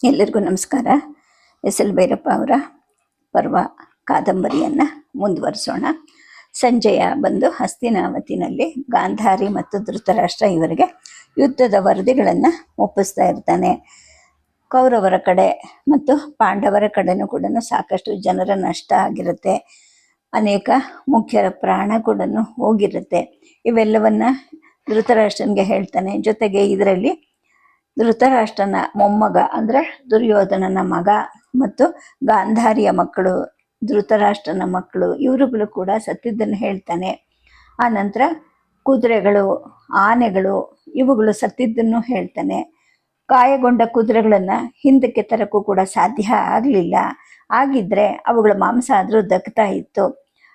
ಎಲ್ಲರಿಗೂ ನಮಸ್ಕಾರ. S L Bhyrappa ಅವರ ಪರ್ವ ಕಾದಂಬರಿಯನ್ನು ಮುಂದುವರಿಸೋಣ. ಸಂಜಯ ಬಂದು ಹಸ್ತಿನಾವತಿನಲ್ಲಿ ಗಾಂಧಾರಿ ಮತ್ತು ಧೃತರಾಷ್ಟ್ರ ಇವರಿಗೆ ಯುದ್ಧದ ವರದಿಗಳನ್ನು ಒಪ್ಪಿಸ್ತಾ ಇರ್ತಾನೆ. ಕೌರವರ ಕಡೆ ಮತ್ತು ಪಾಂಡವರ ಕಡೆನೂ ಕೂಡ ಸಾಕಷ್ಟು ಜನರ ನಷ್ಟ ಆಗಿರುತ್ತೆ, ಅನೇಕ ಮುಖ್ಯರ ಪ್ರಾಣ ಕೂಡ ಹೋಗಿರುತ್ತೆ. ಇವೆಲ್ಲವನ್ನ ಧೃತರಾಷ್ಟ್ರನಿಗೆ ಹೇಳ್ತಾನೆ. ಜೊತೆಗೆ ಇದರಲ್ಲಿ ಧೃತರಾಷ್ಟ್ರನ ಮೊಮ್ಮಗ ಅಂದರೆ ದುರ್ಯೋಧನನ ಮಗ ಮತ್ತು ಗಾಂಧಾರಿಯ ಮಕ್ಕಳು, ಧೃತರಾಷ್ಟ್ರನ ಮಕ್ಕಳು, ಇವರುಗಳು ಕೂಡ ಸತ್ತಿದ್ದನ್ನು ಹೇಳ್ತಾನೆ. ಆ ನಂತರ ಕುದುರೆಗಳು, ಆನೆಗಳು ಇವುಗಳು ಸತ್ತಿದ್ದನ್ನು ಹೇಳ್ತಾನೆ. ಗಾಯಗೊಂಡ ಕುದುರೆಗಳನ್ನು ಹಿಂದಕ್ಕೆ ತರಕ್ಕೂ ಕೂಡ ಸಾಧ್ಯ ಆಗಲಿಲ್ಲ. ಆಗಿದ್ದರೆ ಅವುಗಳ ಮಾಂಸ ಆದರೂ ದಕ್ತಾ ಇತ್ತು.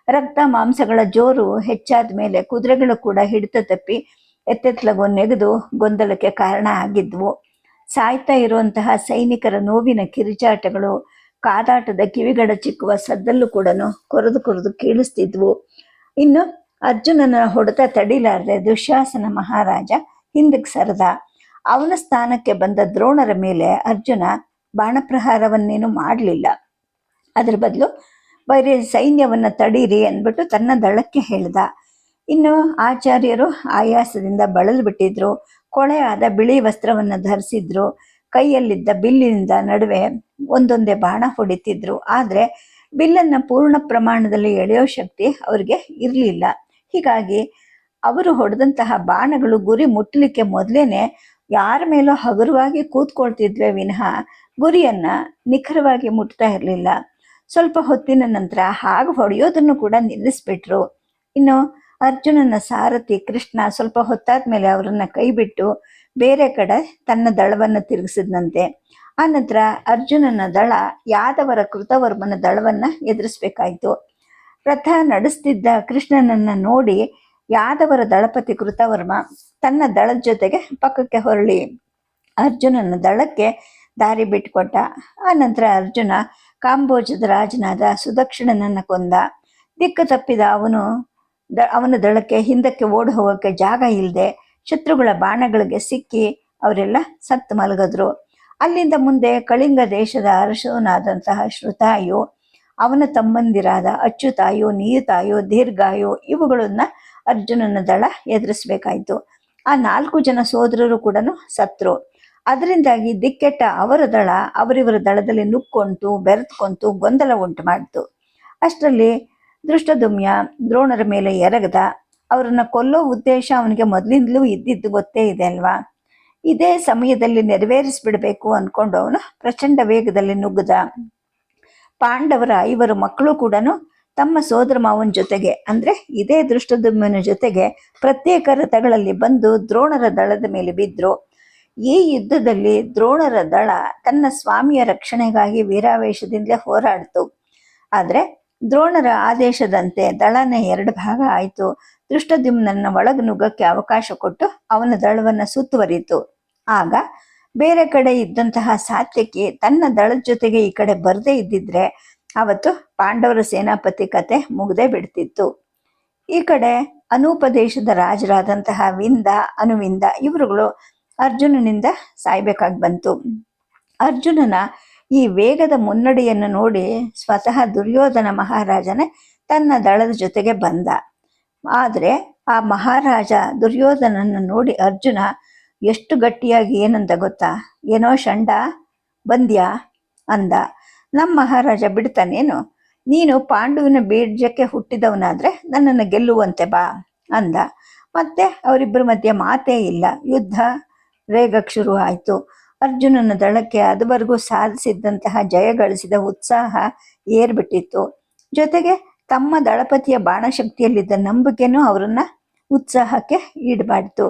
ರಕ್ತ ಮಾಂಸಗಳ ಜೋರು ಹೆಚ್ಚಾದ ಮೇಲೆ ಕುದುರೆಗಳು ಕೂಡ ಹಿಡಿತ ತಪ್ಪಿ ಎತ್ತೆತ್ಲಗೋ ನೆಗೆದು ಗೊಂದಲಕ್ಕೆ ಕಾರಣ ಆಗಿದ್ವು. ಸಾಯ್ತಾ ಇರುವಂತಹ ಸೈನಿಕರ ನೋವಿನ ಕಿರಿಚಾಟಗಳು, ಕಾದಾಟದ ಕಿವಿಗಡ ಚಿಕ್ಕುವ ಸದ್ದಲ್ಲೂ ಕೂಡ ಕೊರೆದು ಕೇಳಿಸ್ತಿದ್ವು. ಇನ್ನು ಅರ್ಜುನನ ಹೊಡೆತ ತಡಿಲಾರದೆ ದುಶ್ಯಾಸನ ಮಹಾರಾಜ ಹಿಂದಕ್ಕೆ ಸರದ. ಅವನ ಸ್ಥಾನಕ್ಕೆ ಬಂದ ದ್ರೋಣರ ಮೇಲೆ ಅರ್ಜುನ ಬಾಣಪ್ರಹಾರವನ್ನೇನು ಮಾಡಲಿಲ್ಲ. ಅದ್ರ ಬದಲು ಬರೀ ಸೈನ್ಯವನ್ನು ತಡೀರಿ ಅಂದ್ಬಿಟ್ಟು ತನ್ನ ದಳಕ್ಕೆ ಹೇಳ್ದ. ಇನ್ನು ಆಚಾರ್ಯರು ಆಯಾಸದಿಂದ ಬಳಲು ಬಿಟ್ಟಿದ್ರು. ಕೊಳೆಯಾದ ಬಿಳಿ ವಸ್ತ್ರವನ್ನು ಧರಿಸಿದ್ರು. ಕೈಯಲ್ಲಿದ್ದ ಬಿಲ್ಲಿನಿಂದ ನಡುವೆ ಒಂದೊಂದೇ ಬಾಣ ಹೊಡಿತಿದ್ರು. ಆದರೆ ಬಿಲ್ಲನ್ನು ಪೂರ್ಣ ಪ್ರಮಾಣದಲ್ಲಿ ಎಳೆಯೋ ಶಕ್ತಿ ಅವರಿಗೆ ಇರಲಿಲ್ಲ. ಹೀಗಾಗಿ ಅವರು ಹೊಡೆದಂತಹ ಬಾಣಗಳು ಗುರಿ ಮುಟ್ಟಲಿಕ್ಕೆ ಮೊದಲೇನೆ ಯಾರ ಮೇಲೋ ಹಗುರವಾಗಿ ಕೂತ್ಕೊಳ್ತಿದ್ವೆ ವಿನಃ ಗುರಿಯನ್ನ ನಿಖರವಾಗಿ ಮುಟ್ತಾ ಇರಲಿಲ್ಲ. ಸ್ವಲ್ಪ ಹೊತ್ತಿನ ನಂತರ ಹಾಗೆ ಹೊಡೆಯೋದನ್ನು ಕೂಡ ನಿಲ್ಲಿಸ್ಬಿಟ್ರು. ಇನ್ನು ಅರ್ಜುನನ ಸಾರಥಿ ಕೃಷ್ಣ ಸ್ವಲ್ಪ ಹೊತ್ತಾದ ಮೇಲೆ ಅವರನ್ನ ಕೈ ಬಿಟ್ಟು ಬೇರೆ ಕಡೆ ತನ್ನ ದಳವನ್ನು ತಿರುಗಿಸಿದಂತೆ. ಆನಂತರ ಅರ್ಜುನನ ದಳ ಯಾದವರ ಕೃತವರ್ಮನ ದಳವನ್ನು ಎದುರಿಸ್ಬೇಕಾಯ್ತು. ರಥ ನಡೆಸ್ತಿದ್ದ ಕೃಷ್ಣನನ್ನ ನೋಡಿ ಯಾದವರ ದಳಪತಿ ಕೃತವರ್ಮ ತನ್ನ ದಳದ ಜೊತೆಗೆ ಪಕ್ಕಕ್ಕೆ ಹೊರಳಿ ಅರ್ಜುನನ ದಳಕ್ಕೆ ದಾರಿ ಬಿಟ್ಟುಕೊಟ್ಟ. ಆನಂತರ ಅರ್ಜುನ ಕಾಂಬೋಜದ ರಾಜನಾದ ಸುದಕ್ಷಿಣನನ್ನ ಕೊಂದ. ದಿಕ್ಕು ತಪ್ಪಿದ ಅವನ ದಳಕ್ಕೆ ಹಿಂದಕ್ಕೆ ಓಡಿ ಹೋಗೋಕ್ಕೆ ಜಾಗ ಇಲ್ಲದೆ ಶತ್ರುಗಳ ಬಾಣಗಳಿಗೆ ಸಿಕ್ಕಿ ಅವರೆಲ್ಲ ಸತ್ತು ಮಲಗಿದ್ರು. ಅಲ್ಲಿಂದ ಮುಂದೆ ಕಳಿಂಗ ದೇಶದ ಅರಸನಾದಂತಹ ಶ್ರುತಾಯು, ಅವನ ತಮ್ಮಂದಿರಾದ ಅಚ್ಯುತಾಯು, ನಿಯುತಾಯು, ದೀರ್ಘಾಯು ಇವುಗಳನ್ನ ಅರ್ಜುನನ ದಳ ಎದುರಿಸ್ಬೇಕಾಯ್ತು. ಆ 4 ಜನ ಸೋದರರು ಕೂಡ ಸತ್ರು. ಅದರಿಂದಾಗಿ ದಿಕ್ಕೆಟ್ಟ ಅವರ ದಳ ಅವರಿವರ ದಳದಲ್ಲಿ ನುಕ್ಕೊಂತು, ಬೆರೆತ್ಕೊಂತು, ಗೊಂದಲ ಉಂಟು ಮಾಡಿತು. ಅಷ್ಟರಲ್ಲಿ ದೃಷ್ಟದುಮ್ಯ ದ್ರೋಣರ ಮೇಲೆ ಎರಗದ. ಅವರನ್ನ ಕೊಲ್ಲೋ ಉದ್ದೇಶ ಅವನಿಗೆ ಮೊದಲಿಂದಲೂ ಇದ್ದಿದ್ದು ಗೊತ್ತೇ ಇದೆ ಅಲ್ವಾ. ಇದೇ ಸಮಯದಲ್ಲಿ ನೆರವೇರಿಸ್ಬಿಡ್ಬೇಕು ಅಂದ್ಕೊಂಡು ಅವನು ಪ್ರಚಂಡ ವೇಗದಲ್ಲಿ ನುಗ್ಗದ. ಪಾಂಡವರ 5 ಮಕ್ಕಳು ಕೂಡ ತಮ್ಮ ಸೋದರ ಮಾವನ ಜೊತೆಗೆ ಅಂದರೆ ಇದೇ ದೃಷ್ಟದುಮ್ಯನ ಜೊತೆಗೆ ಪ್ರತ್ಯೇಕ ರಥಗಳಲ್ಲಿ ಬಂದು ದ್ರೋಣರ ದಳದ ಮೇಲೆ ಬಿದ್ದರು. ಈ ಯುದ್ಧದಲ್ಲಿ ದ್ರೋಣರ ದಳ ತನ್ನ ಸ್ವಾಮಿಯ ರಕ್ಷಣೆಗಾಗಿ ವೀರಾವೇಶದಿಂದಲೇ ಹೋರಾಡಿತು. ಆದರೆ ದ್ರೋಣರ ಆದೇಶದಂತೆ ದಳನ 2 ಭಾಗ ಆಯಿತು. ದೃಷ್ಟದ್ಯುಮ್ನನ್ನ ಒಳಗೆ ನುಗ್ಗಕ್ಕೆ ಅವಕಾಶ ಕೊಟ್ಟು ಅವನ ದಳವನ್ನು ಸುತ್ತುವರಿತು. ಆಗ ಬೇರೆ ಕಡೆ ಇದ್ದಂತಹ ಸಾತ್ಯಕಿ ತನ್ನ ದಳದ ಜೊತೆಗೆ ಈ ಕಡೆ ಬರದೇ ಇದ್ದಿದ್ರೆ ಅವತ್ತು ಪಾಂಡವರ ಸೇನಾಪತಿ ಕತೆ ಮುಗ್ದೇ ಬಿಡ್ತಿತ್ತು. ಈ ಕಡೆ ಅನೂಪದೇಶದ ರಾಜರಾದಂತಹ ವಿಂದ, ಅನುವಿಂದ ಇವರುಗಳು ಅರ್ಜುನನಿಂದ ಸಾಯ್ಬೇಕಾಗಿ ಬಂತು. ಅರ್ಜುನನ ಈ ವೇಗದ ಮುನ್ನಡೆಯನ್ನು ನೋಡಿ ಸ್ವತಃ ದುರ್ಯೋಧನ ಮಹಾರಾಜನೇ ತನ್ನ ದಳದ ಜೊತೆಗೆ ಬಂದ. ಆದರೆ ಆ ಮಹಾರಾಜ ದುರ್ಯೋಧನನ್ನು ನೋಡಿ ಅರ್ಜುನ ಎಷ್ಟು ಗಟ್ಟಿಯಾಗಿ ಏನಂದ ಗೊತ್ತಾ? ಏನೋ ಷಂಡ ಬಂದ್ಯಾ ಅಂದ. ನಮ್ಮ ಮಹಾರಾಜ ಬಿಡ್ತಾನೇನು? ನೀನು ಪಾಂಡುವಿನ ಬೀಜಕ್ಕೆ ಹುಟ್ಟಿದವನಾದ್ರೆ ನನ್ನನ್ನು ಗೆಲ್ಲುವಂತೆ ಬಾ ಅಂದ. ಮತ್ತೆ ಅವರಿಬ್ಬರ ಮಧ್ಯೆ ಮಾತೇ ಇಲ್ಲ. ಯುದ್ಧ ರೇಗಕ್ಕೆ ಶುರು ಆಯಿತು. ಅರ್ಜುನನ ದಳಕ್ಕೆ ಅದುವರೆಗೂ ಸಾಧಿಸಿದ್ದಂತಹ ಜಯ ಗಳಿಸಿದ ಉತ್ಸಾಹ ಏರ್ಬಿಟ್ಟಿತ್ತು. ಜೊತೆಗೆ ತಮ್ಮ ದಳಪತಿಯ ಬಾಣಶಕ್ತಿಯಲ್ಲಿದ್ದ ನಂಬಿಕೆನೂ ಅವರನ್ನ ಉತ್ಸಾಹಕ್ಕೆ ಈಡ್ಬಾಡ್ತು.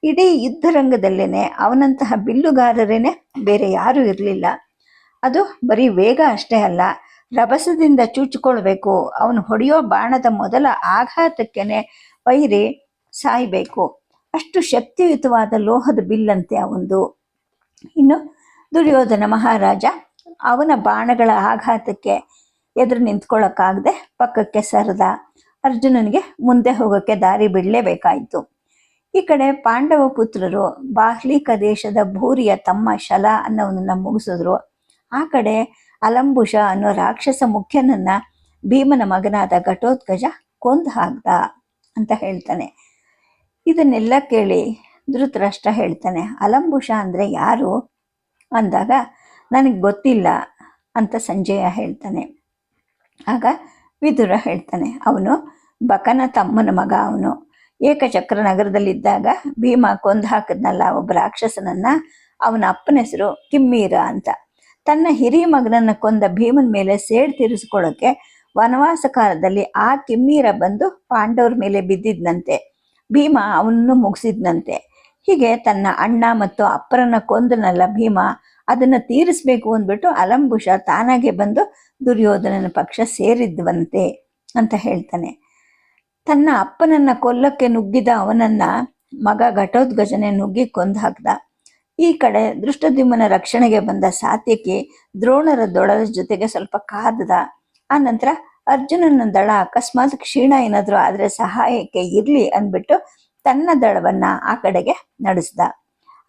ಇಡೀ ಯುದ್ಧರಂಗದಲ್ಲೇನೆ ಅವನಂತಹ ಬಿಲ್ಲುಗಾರರೇನೆ ಬೇರೆ ಯಾರೂ ಇರಲಿಲ್ಲ. ಅದು ಬರೀ ವೇಗ ಅಷ್ಟೇ ಅಲ್ಲ, ರಭಸದಿಂದ ಚುಚ್ಚಿಕೊಳ್ಬೇಕು. ಅವನು ಹೊಡೆಯೋ ಬಾಣದ ಮೊದಲ ಆಘಾತಕ್ಕೇನೆ ವೈರಿ ಸಾಯ್ಬೇಕು. ಅಷ್ಟು ಶಕ್ತಿಯುತವಾದ ಲೋಹದ ಬಿಲ್ಲಂತೆ ಅವನದು. ಇನ್ನು ದುರ್ಯೋಧನ ಮಹಾರಾಜ ಅವನ ಬಾಣಗಳ ಆಘಾತಕ್ಕೆ ಎದುರು ನಿಂತ್ಕೊಳ್ಳೋಕ್ಕಾಗದೆ ಪಕ್ಕಕ್ಕೆ ಸರದ. ಅರ್ಜುನನಿಗೆ ಮುಂದೆ ಹೋಗೋಕ್ಕೆ ದಾರಿ ಬಿಡಲೇಬೇಕಾಯಿತು. ಈ ಕಡೆ ಪಾಂಡವ ಪುತ್ರರು ಬಾಹ್ಲಿಕ ದೇಶದ ಭೂರಿಯ ತಮ್ಮ ಶಲ ಅನ್ನೋವನ್ನ ಮುಗಿಸಿದ್ರು. ಆ ಕಡೆ ಅಲಂಬುಷ ಅನ್ನೋ ರಾಕ್ಷಸ ಮುಖ್ಯನನ್ನ ಭೀಮನ ಮಗನಾದ ಘಟೋತ್ಕಚ ಕೊಂದು ಹಾಕ್ದ ಅಂತ ಹೇಳ್ತಾನೆ. ಇದನ್ನೆಲ್ಲ ಕೇಳಿ ಧೃತರಾಷ್ಟ್ರ ಹೇಳ್ತಾನೆ, ಅಲಂಬುಷ ಅಂದರೆ ಯಾರು ಅಂದಾಗ ನನಗೆ ಗೊತ್ತಿಲ್ಲ ಅಂತ ಸಂಜಯ ಹೇಳ್ತಾನೆ. ಆಗ ವಿದುರ ಹೇಳ್ತಾನೆ, ಅವನು ಬಕನ ತಮ್ಮನ ಮಗ. ಅವನು ಏಕಚಕ್ರ ನಗರದಲ್ಲಿದ್ದಾಗ ಭೀಮ ಕೊಂದು ಹಾಕಿದ್ನಲ್ಲ ಒಬ್ಬ ರಾಕ್ಷಸನನ್ನ, ಅವನ ಅಪ್ಪನ ಹೆಸರು ಕಿಮ್ಮೀರ ಅಂತ. ತನ್ನ ಹಿರಿಯ ಮಗನನ್ನ ಕೊಂದ ಭೀಮನ ಮೇಲೆ ಸೇಡ್ ತೀರಿಸ್ಕೊಳ್ಳೋಕೆ ವನವಾಸ ಕಾಲದಲ್ಲಿ ಆ ಕಿಮ್ಮೀರ ಬಂದು ಪಾಂಡವ್ರ ಮೇಲೆ ಬಿದ್ದಿದ್ನಂತೆ. ಭೀಮ ಅವನನ್ನು ಮುಗಿಸಿದ್ನಂತೆ. ಹೀಗೆ ತನ್ನ ಅಣ್ಣ ಮತ್ತು ಅಪ್ಪರನ್ನ ಕೊಂದನಲ್ಲ ಭೀಮ, ಅದನ್ನು ತೀರಿಸ್ಬೇಕು ಅಂದ್ಬಿಟ್ಟು ಅಲಂಬುಷ ತಾನಾಗೆ ಬಂದು ದುರ್ಯೋಧನನ ಪಕ್ಷ ಸೇರಿದ್ವಂತೆ ಅಂತ ಹೇಳ್ತಾನೆ. ತನ್ನ ಅಪ್ಪನನ್ನ ಕೊಲ್ಲಕ್ಕೆ ನುಗ್ಗಿದ ಅವನನ್ನ ಮಗ ಘಟೋತ್ಕಚನೆ ನುಗ್ಗಿ ಕೊಂದು ಹಾಕ್ದ. ಈ ಕಡೆ ದೃಷ್ಟದ್ಯುಮ್ನ ರಕ್ಷಣೆಗೆ ಬಂದ ಸಾತ್ಯಕಿ ದ್ರೋಣರ ದೊಡದ ಜೊತೆಗೆ ಸ್ವಲ್ಪ ಕಾದದ. ಆ ನಂತರ ಅರ್ಜುನನ ದಳ ಅಕಸ್ಮಾತ್ ಕ್ಷೀಣ ಏನಾದ್ರು ಆದ್ರೆ ಸಹಾಯಕ್ಕೆ ಇರ್ಲಿ ಅಂದ್ಬಿಟ್ಟು ತನ್ನ ದಳವನ್ನ ಆ ಕಡೆಗೆ ನಡೆಸ್ದ.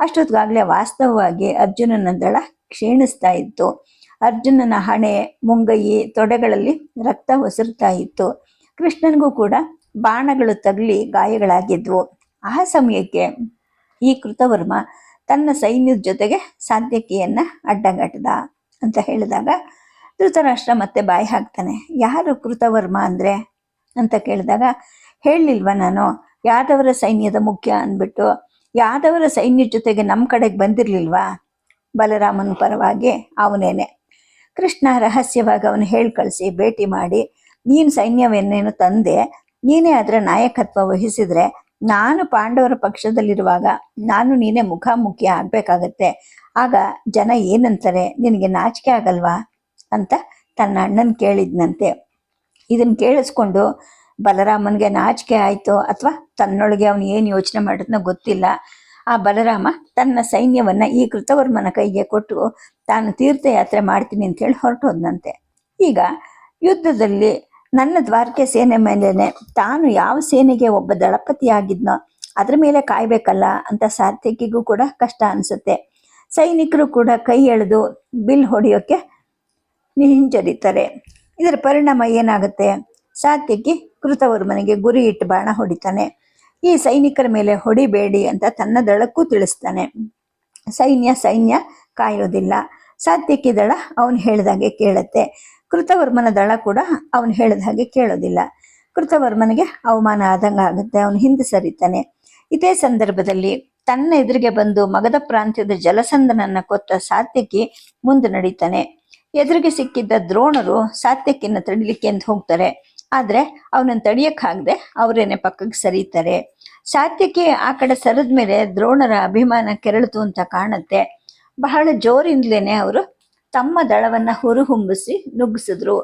ಅಷ್ಟೊತ್ತಿಗಾಗ್ಲೇ ವಾಸ್ತವವಾಗಿ ಅರ್ಜುನನ ದಳ ಕ್ಷೀಣಿಸ್ತಾ ಇತ್ತು. ಅರ್ಜುನನ ಹಣೆ, ಮುಂಗೈ, ತೊಡೆಗಳಲ್ಲಿ ರಕ್ತ ಒಸರ್ತಾ ಇತ್ತು. ಕೃಷ್ಣನಿಗೂ ಕೂಡ ಬಾಣಗಳು ತಗಲಿ ಗಾಯಗಳಾಗಿದ್ವು. ಆ ಸಮಯಕ್ಕೆ ಈ ಕೃತವರ್ಮ ತನ್ನ ಸೈನ್ಯದ ಜೊತೆಗೆ ಸಾತ್ಯಕಿಯನ್ನ ಅಡ್ಡಗಟ್ಟದ ಅಂತ ಹೇಳಿದಾಗ ಧೃತರಾಷ್ಟ್ರ ಮತ್ತೆ ಬಾಯಿ ಹಾಕ್ತಾನೆ. ಯಾರು ಕೃತವರ್ಮ ಅಂದ್ರೆ ಅಂತ ಕೇಳಿದಾಗ, ಹೇಳಲಿಲ್ವ ನಾನು ಯಾದವರ ಸೈನ್ಯದ ಮುಖ್ಯ ಅಂದ್ಬಿಟ್ಟು. ಯಾದವರ ಸೈನ್ಯ ಜೊತೆಗೆ ನಮ್ಮ ಕಡೆಗೆ ಬಂದಿರ್ಲಿಲ್ವಾ ಬಲರಾಮನ ಪರವಾಗಿ? ಅವನೇನೆ. ಕೃಷ್ಣ ರಹಸ್ಯವಾಗಿ ಅವನು ಹೇಳಿ ಕಳಿಸಿ ಭೇಟಿ ಮಾಡಿ, ನೀನು ಸೈನ್ಯವನ್ನೇನು ತಂದೆ, ನೀನೇ ಅದರ ನಾಯಕತ್ವ ವಹಿಸಿದ್ರೆ ನಾನು ಪಾಂಡವರ ಪಕ್ಷದಲ್ಲಿರುವಾಗ ನಾನು ನೀನೇ ಮುಖಾಮುಖಿ ಆಗ್ಬೇಕಾಗತ್ತೆ. ಆಗ ಜನ ಏನಂತಾರೆ, ನಿನಗೆ ನಾಚಿಕೆ ಆಗಲ್ವಾ ಅಂತ ತನ್ನ ಅಣ್ಣನ ಕೇಳಿದ್ನಂತೆ. ಇದನ್ನ ಕೇಳಿಸ್ಕೊಂಡು ಬಲರಾಮನ್ಗೆ ನಾಚಿಕೆ ಆಯ್ತು ಅಥವಾ ತನ್ನೊಳಗೆ ಅವನು ಏನು ಯೋಚನೆ ಮಾಡಿದ್ನೋ ಗೊತ್ತಿಲ್ಲ. ಆ ಬಲರಾಮ ತನ್ನ ಸೈನ್ಯವನ್ನ ಈ ಕೃತವರ್ಮನ ಕೈಗೆ ಕೊಟ್ಟು ತಾನು ತೀರ್ಥಯಾತ್ರೆ ಮಾಡ್ತೀನಿ ಅಂತ ಹೇಳಿ ಹೊರಟೋದ್ನಂತೆ. ಈಗ ಯುದ್ಧದಲ್ಲಿ ನನ್ನ ದ್ವಾರಕೆ ಸೇನೆ ಮೇಲೇನೆ ತಾನು ಯಾವ ಸೇನೆಗೆ ಒಬ್ಬ ದಳಪತಿ ಆಗಿದ್ನೋ ಅದ್ರ ಮೇಲೆ ಕಾಯ್ಬೇಕಲ್ಲ ಅಂತ ಸಾತ್ಯಕಿಗೂ ಕೂಡ ಕಷ್ಟ ಅನ್ಸುತ್ತೆ. ಸೈನಿಕರು ಕೂಡ ಕೈ ಎಳೆದು ಬಿಲ್ ಹೊಡೆಯೋಕೆ ಹಿಂಜರಿತಾರೆ. ಇದರ ಪರಿಣಾಮ ಏನಾಗುತ್ತೆ? ಸಾತ್ಯಕಿ ಕೃತವರ್ಮನಿಗೆ ಗುರಿ ಇಟ್ಟು ಬಾಣ ಹೊಡಿತಾನೆ. ಈ ಸೈನಿಕರ ಮೇಲೆ ಹೊಡಿಬೇಡಿ ಅಂತ ತನ್ನ ದಳಕ್ಕೂ ತಿಳಿಸ್ತಾನೆ. ಸೈನ್ಯ ಕಾಯೋದಿಲ್ಲ. ಸಾತ್ಯಕಿ ದಳ ಅವನು ಹೇಳಿದಾಗೆ ಕೇಳುತ್ತೆ. ಕೃತವರ್ಮನ ದಳ ಕೂಡ ಅವನು ಹೇಳಿದ ಹಾಗೆ ಕೇಳೋದಿಲ್ಲ. ಕೃತವರ್ಮನಿಗೆ ಅವಮಾನ ಆದಂಗೆ ಆಗುತ್ತೆ. ಅವನು ಹಿಂದೆ ಸರಿತಾನೆ. ಇದೇ ಸಂದರ್ಭದಲ್ಲಿ ತನ್ನ ಎದುರಿಗೆ ಬಂದು ಮಗಧ ಪ್ರಾಂತ್ಯದ ಜಲಸಂಧನನ್ನ ಕೊತ್ತ ಸಾತ್ಯಕಿ ಮುಂದೆ ನಡೀತಾನೆ. ಎದುರಿಗೆ ಸಿಕ್ಕಿದ್ದ ದ್ರೋಣರು ಸಾತ್ಯಕಿನ ತಡಿಲಿಕ್ಕೆ ಅಂತ ಹೋಗ್ತಾರೆ. ಆದ್ರೆ ಅವನನ್ನು ತಡಿಯಕ್ಕಾಗದೆ ಅವರೇನೆ ಪಕ್ಕಕ್ಕೆ ಸರೀತಾರೆ. ಸಾತ್ಯಕಿ ಆ ಕಡೆ ಸರಿದ ಮೇಲೆ ದ್ರೋಣರ ಅಭಿಮಾನ ಕೆರಳಿತು ಅಂತ ಕಾಣುತ್ತೆ. ಬಹಳ ಜೋರಿಂದಲೇನೆ ಅವರು ತಮ್ಮ ದಳವನ್ನ ಹುರಿಹುಂಬಿಸಿ ನುಗ್ಗಿಸಿದ್ರು.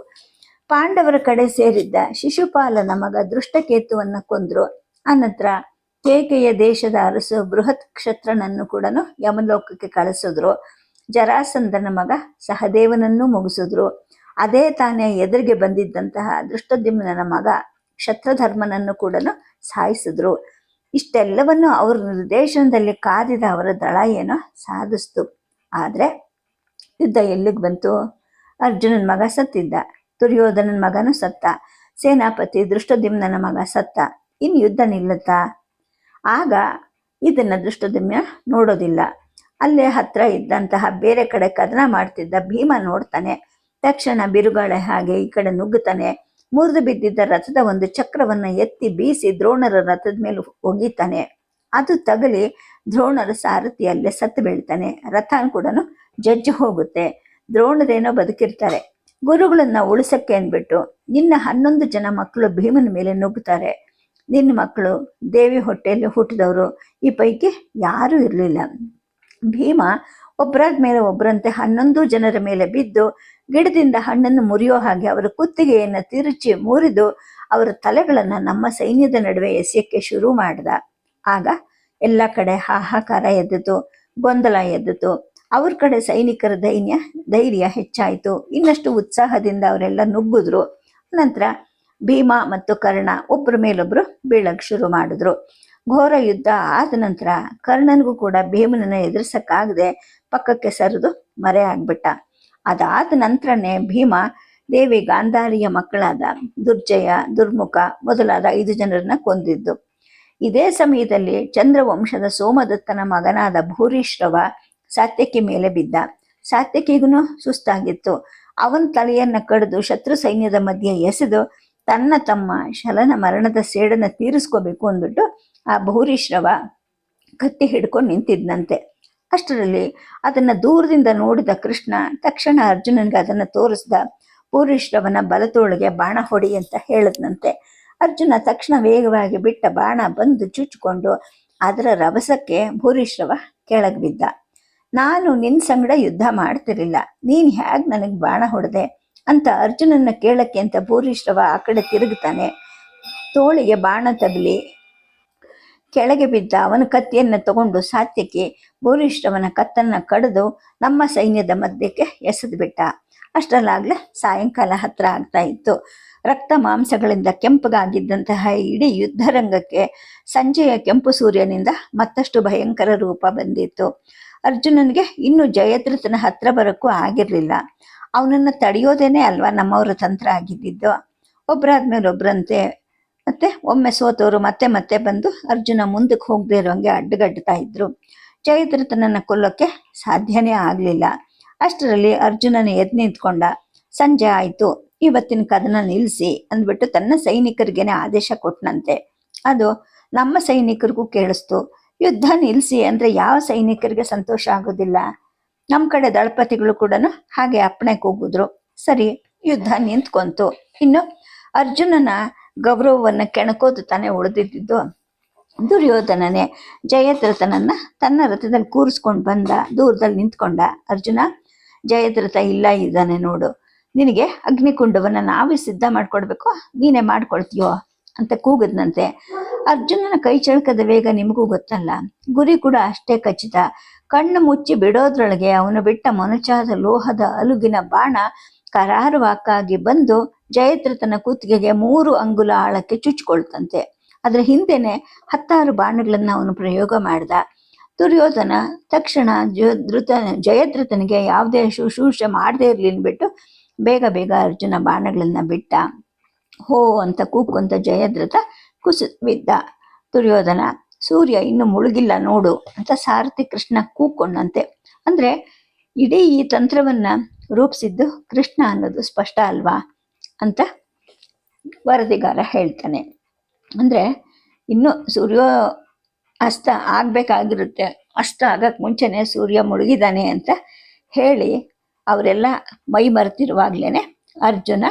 ಪಾಂಡವರ ಕಡೆ ಸೇರಿದ್ದ ಶಿಶುಪಾಲನ ಮಗ ದೃಷ್ಟಕೇತುವನ್ನ ಕೊಂದ್ರು. ಅನಂತರ ಕೇಕೆಯ ದೇಶದ ಅರಸು ಬೃಹತ್ ಕ್ಷತ್ರನನ್ನು ಕೂಡ ಯಮಲೋಕಕ್ಕೆ ಕಳಿಸಿದ್ರು. ಜರಾಸಂಧನ ಮಗ ಸಹದೇವನನ್ನು ಮುಗಿಸಿದ್ರು. ಅದೇ ತಾನೇ ಎದುರಿಗೆ ಬಂದಿದ್ದಂತಹ ದೃಷ್ಟದ್ಯುಮ್ನ ಮಗ ಕ್ಷತ್ರಧರ್ಮನನ್ನು ಕೂಡ ಸಾಯಿಸಿದ್ರು. ಇಷ್ಟೆಲ್ಲವನ್ನು ಅವ್ರ ನಿರ್ದೇಶನದಲ್ಲಿ ಕಾದಿದ ಅವರ ದಳ ಏನೋ ಸಾಧಿಸ್ತು. ಆದ್ರೆ ಯುದ್ಧ ಎಲ್ಲಿಗೆ ಬಂತು? ಅರ್ಜುನನ ಮಗ ಸತ್ತಿದ್ದ, ದುರ್ಯೋಧನನ ಮಗನೂ ಸತ್ತ, ಸೇನಾಪತಿ ದೃಷ್ಟದ್ಯುಮ್ನ ಮಗ ಸತ್ತ. ಇನ್ನು ಯುದ್ಧ ನಿಲ್ಲುತ್ತಾ? ಆಗ ಇದನ್ನ ದೃಷ್ಟದ್ಯುಮ್ನ ನೋಡೋದಿಲ್ಲ. ಅಲ್ಲೇ ಹತ್ರ ಇದ್ದಂತಹ ಬೇರೆ ಕಡೆ ಕದನ ಮಾಡ್ತಿದ್ದ ಭೀಮ ನೋಡ್ತಾನೆ. ತಕ್ಷಣ ಬಿರುಗಾಳೆ ಹಾಗೆ ಈ ಕಡೆ ನುಗ್ಗುತ್ತಾನೆ. ಮುರಿದು ಬಿದ್ದಿದ್ದ ರಥದ ಒಂದು ಚಕ್ರವನ್ನ ಎತ್ತಿ ಬೀಸಿ ದ್ರೋಣರ ರಥದ ಮೇಲೆ ಒಗಿತಾನೆ. ಅದು ತಗಲಿ ದ್ರೋಣರ ಸಾರಥಿ ಅಲ್ಲೇ ಸತ್ತು ಬೀಳ್ತಾನೆ. ರಥ ಕೂಡ ಜಜ್ಜಿ ಹೋಗುತ್ತೆ. ದ್ರೋಣರೇನೋ ಬದುಕಿರ್ತಾರೆ. ಗುರುಗಳನ್ನ ಉಳಿಸಕ್ಕೆ ಅಂದ್ಬಿಟ್ಟು ನಿನ್ನ 11 ಜನ ಮಕ್ಕಳು ಭೀಮನ ಮೇಲೆ ನುಗ್ಗುತ್ತಾರೆ. ನಿನ್ನ ಮಕ್ಕಳು ದೇವಿ ಹೊಟ್ಟೆಯಲ್ಲಿ ಹುಟ್ಟಿದವರು. ಈ ಪೈಕಿ ಯಾರೂ ಇರಲಿಲ್ಲ. ಭೀಮ ಒಬ್ಬರಾದ ಮೇಲೆ ಒಬ್ಬರಂತೆ 11 ಜನರ ಮೇಲೆ ಬಿದ್ದು ಗಿಡದಿಂದ ಹಣ್ಣನ್ನು ಮುರಿಯೋ ಹಾಗೆ ಅವರ ಕುತ್ತಿಗೆಯನ್ನು ತಿರುಚಿ ಮುರಿದು ಅವರ ತಲೆಗಳನ್ನು ನಮ್ಮ ಸೈನ್ಯದ ನಡುವೆ ಎಸೆಯಕ್ಕೆ ಶುರು ಮಾಡ್ದ. ಆಗ ಎಲ್ಲ ಕಡೆ ಹಾಹಾಕಾರ ಎದ್ದಿತು, ಗೊಂದಲ ಎದ್ದಿತು. ಅವ್ರ ಕಡೆ ಸೈನಿಕರ ಧೈರ್ಯ ಹೆಚ್ಚಾಯಿತು. ಇನ್ನಷ್ಟು ಉತ್ಸಾಹದಿಂದ ಅವರೆಲ್ಲ ನುಗ್ಗಿದ್ರು. ನಂತರ ಭೀಮ ಮತ್ತು ಕರ್ಣ ಒಬ್ಬರ ಮೇಲೊಬ್ರು ಬೀಳಕ್ಕೆ ಶುರು ಮಾಡಿದ್ರು. ಘೋರ ಯುದ್ಧ ಆದ ನಂತರ ಕರ್ಣನಿಗೂ ಕೂಡ ಭೀಮನನ್ನ ಎದುರಿಸಕ್ಕಾಗದೆ ಪಕ್ಕಕ್ಕೆ ಸರಿದು ಮರೆ ಆಗ್ಬಿಟ್ಟ. ಅದಾದ ನಂತರನೇ ಭೀಮ ದೇವಿ ಗಾಂಧಾರಿಯ ಮಕ್ಕಳಾದ ದುರ್ಜಯ, ದುರ್ಮುಖ ಮೊದಲಾದ 5 ಜನರನ್ನ ಕೊಂದಿದ್ದು. ಇದೇ ಸಮಯದಲ್ಲಿ ಚಂದ್ರವಂಶದ ಸೋಮದತ್ತನ ಮಗನಾದ ಭೂರಿಶ್ರವ ಸಾತ್ಯಕಿ ಮೇಲೆ ಬಿದ್ದ. ಸಾತ್ಯಕಿಗೂ ಸುಸ್ತಾಗಿತ್ತು. ಅವನ ತಲೆಯನ್ನ ಕಡಿದು ಶತ್ರು ಸೈನ್ಯದ ಮಧ್ಯೆ ಎಸೆದು ತನ್ನ ತಮ್ಮ ಶಲನ ಮರಣದ ಸೇಡನ್ನ ತೀರಿಸ್ಕೋಬೇಕು ಅಂದ್ಬಿಟ್ಟು ಆ ಭೂರಿಶ್ರವ ಕತ್ತಿ ಹಿಡ್ಕೊಂಡು ನಿಂತಿದ್ನಂತೆ. ಅಷ್ಟರಲ್ಲಿ ಅದನ್ನ ದೂರದಿಂದ ನೋಡಿದ ಕೃಷ್ಣ ತಕ್ಷಣ ಅರ್ಜುನನ್ಗೆ ಅದನ್ನ ತೋರಿಸ್ದ. ಭೂರಿಶ್ರವನ ಬಲತೋಳಿಗೆ ಬಾಣ ಹೊಡಿ ಅಂತ ಹೇಳದ್ನಂತೆ. ಅರ್ಜುನ ತಕ್ಷಣ ವೇಗವಾಗಿ ಬಿಟ್ಟ ಬಾಣ ಬಂದು ಚುಚ್ಕೊಂಡು ಅದರ ರಭಸಕ್ಕೆ ಭೂರಿಶ್ರವ ಕೆಳಗೆ ಬಿದ್ದ. ನಾನು ನಿನ್ನ ಸಂಗಡ ಯುದ್ಧ ಮಾಡ್ತಿರ್ಲಿಲ್ಲ, ನೀನ್ ಹೇಗ್ ನನಗೆ ಬಾಣ ಹೊಡೆದೆ ಅಂತ ಅರ್ಜುನನ್ನ ಕೇಳಕ್ಕೆ ಅಂತ ಭೂರಿಶ್ರವ ಆ ಕಡೆ ತಿರುಗ್ತಾನೆ. ತೋಳಿಗೆ ಬಾಣ ತಗಲಿ ಕೆಳಗೆ ಬಿದ್ದ ಅವನ ಕತ್ತಿಯನ್ನು ತಗೊಂಡು ಸಾತ್ಯಕಿ ಭೂರಿಶ್ರವನ ಕತ್ತನ್ನ ಕಡಿದು ನಮ್ಮ ಸೈನ್ಯದ ಮಧ್ಯಕ್ಕೆ ಎಸೆದು ಬಿಟ್ಟ. ಅಷ್ಟರಲ್ಲಾಗ್ಲೇ ಸಾಯಂಕಾಲ ಹತ್ರ ಆಗ್ತಾ ಇತ್ತು. ರಕ್ತ ಮಾಂಸಗಳಿಂದ ಕೆಂಪಗಾಗಿದ್ದಂತಹ ಇಡೀ ಯುದ್ಧರಂಗಕ್ಕೆ ಸಂಜೆಯ ಕೆಂಪು ಸೂರ್ಯನಿಂದ ಮತ್ತಷ್ಟು ಭಯಂಕರ ರೂಪ ಬಂದಿತ್ತು. ಅರ್ಜುನನಿಗೆ ಇನ್ನು ಜಯದ್ರಥನ ಹತ್ರ ಬರೋಕ್ಕೂ ಆಗಿರ್ಲಿಲ್ಲ. ಅವನನ್ನ ತಡೆಯೋದೇನೆ ಅಲ್ವಾ ನಮ್ಮವರ ತಂತ್ರ ಆಗಿದ್ದಿದ್ದು. ಒಬ್ಬರಾದ್ಮೇಲೆ ಒಬ್ರಂತೆ ಮತ್ತೆ ಒಮ್ಮೆ ಸೋತವರು ಮತ್ತೆ ಮತ್ತೆ ಬಂದು ಅರ್ಜುನ ಮುಂದಕ್ಕೆ ಹೋಗದೆ ಇರೋಂಗೆ ಅಡ್ಡಗಡ್ತಾ ಇದ್ರು. ಜಯದ್ರಥನನ್ನ ಕೊಲ್ಲೋಕೆ ಸಾಧ್ಯನೇ ಆಗ್ಲಿಲ್ಲ. ಅಷ್ಟರಲ್ಲಿ ಅರ್ಜುನನ ಎದ್ದು ನಿಂತ್ಕೊಂಡ. ಸಂಜೆ ಆಯ್ತು, ಇವತ್ತಿನ ಕದನ ನಿಲ್ಲಿಸಿ ಅಂದ್ಬಿಟ್ಟು ತನ್ನ ಸೈನಿಕರಿಗೇನೆ ಆದೇಶ ಕೊಟ್ಟನಂತೆ. ಅದು ನಮ್ಮ ಸೈನಿಕರಿಗೂ ಕೇಳಿಸ್ತು. ಯುದ್ಧ ನಿಲ್ಲಿಸಿ ಅಂದ್ರೆ ಯಾವ ಸೈನಿಕರಿಗೆ ಸಂತೋಷ ಆಗೋದಿಲ್ಲ. ನಮ್ಮ ಕಡೆ ದಳಪತಿಗಳು ಕೂಡ ಹಾಗೆ ಅಪ್ಪಣೆ ಕೂಗಿದ್ರು. ಸರಿ, ಯುದ್ಧ ನಿಂತ್ಕೊಂತು. ಇನ್ನು ಅರ್ಜುನನ ಗೌರವವನ್ನು ಕೆಣಕೋದು ತಾನೇ ಉಳಿದಿದ್ದು. ದುರ್ಯೋಧನನೇ ಜಯದ್ರಥನನ್ನ ತನ್ನ ರಥದಲ್ಲಿ ಕೂರಿಸ್ಕೊಂಡು ಬಂದ. ದೂರದಲ್ಲಿ ನಿಂತ್ಕೊಂಡ. ಅರ್ಜುನ, ಜಯದ್ರಥ ಇಲ್ಲ ಇದ್ದಾನೆ ನೋಡು, ನಿನಗೆ ಅಗ್ನಿಕುಂಡವನ್ನ ನಾವೇ ಸಿದ್ಧ ಮಾಡ್ಕೊಡ್ಬೇಕು, ನೀನೇ ಮಾಡ್ಕೊಳ್ತೀಯೋ ಅಂತ ಕೂಗದ್ನಂತೆ. ಅರ್ಜುನನ ಕೈ ಚಳಕದ ವೇಗ ನಿಮಗೂ ಗೊತ್ತಲ್ಲ, ಗುರಿ ಕೂಡ ಅಷ್ಟೇ ಖಚಿತ. ಕಣ್ಣು ಮುಚ್ಚಿ ಬಿಡೋದ್ರೊಳಗೆ ಅವನು ಬಿಟ್ಟ ಮೊನಚಾದ ಲೋಹದ ಅಲುಗಿನ ಬಾಣ ಕರಾರುವಾಕ್ಕಾಗಿ ಬಂದು ಜಯದ್ರಥನ ಕುತ್ತಿಗೆಗೆ 3 ಅಂಗುಲ ಆಳಕ್ಕೆ ಚುಚ್ಕೊಳ್ತಂತೆ. ಅದ್ರ ಹಿಂದೆನೆ 10 ಬಾಣಗಳನ್ನ ಅವನು ಪ್ರಯೋಗ ಮಾಡ್ದ. ದುರ್ಯೋಧನ ತಕ್ಷಣ ಜಯದ್ರಥನಿಗೆ ಯಾವುದೇ ಶುಶ್ರೂಷೆ ಮಾಡದೇ ಇರ್ಲಿ ಅಂದ್ಬಿಟ್ಟು ಬೇಗ ಬೇಗ ಅರ್ಜುನ ಬಾಣಗಳನ್ನ ಬಿಟ್ಟ. ಹೋ ಅಂತ ಕೂಗ್ಕೊಂತ ಜಯದ್ರಥ ಕುಸಿಬಿದ್ದ. ದುರ್ಯೋಧನ, ಸೂರ್ಯ ಇನ್ನು ಮುಳುಗಿಲ್ಲ ನೋಡು ಅಂತ ಸಾರಥಿ ಕೃಷ್ಣ ಕೂಗ್ಕೊಂಡಂತೆ. ಅಂದ್ರೆ ಇಡೀ ಈ ತಂತ್ರವನ್ನ ರೂಪಿಸಿದ್ದು ಕೃಷ್ಣ ಅನ್ನೋದು ಸ್ಪಷ್ಟ ಅಲ್ವಾ ಅಂತ ವರದಿಗಾರ ಹೇಳ್ತಾನೆ. ಅಂದ್ರೆ ಇನ್ನು ಸೂರ್ಯ ಅಸ್ತ ಆಗ್ಬೇಕಾಗಿರುತ್ತೆ, ಅಸ್ತ ಆಗಕ್ ಮುಂಚೆನೆ ಸೂರ್ಯ ಮುಳುಗಿದಾನೆ ಅಂತ ಹೇಳಿ ಅವರೆಲ್ಲ ಮೈ ಮರೆತಿರುವಾಗ್ಲೇನೆ ಅರ್ಜುನ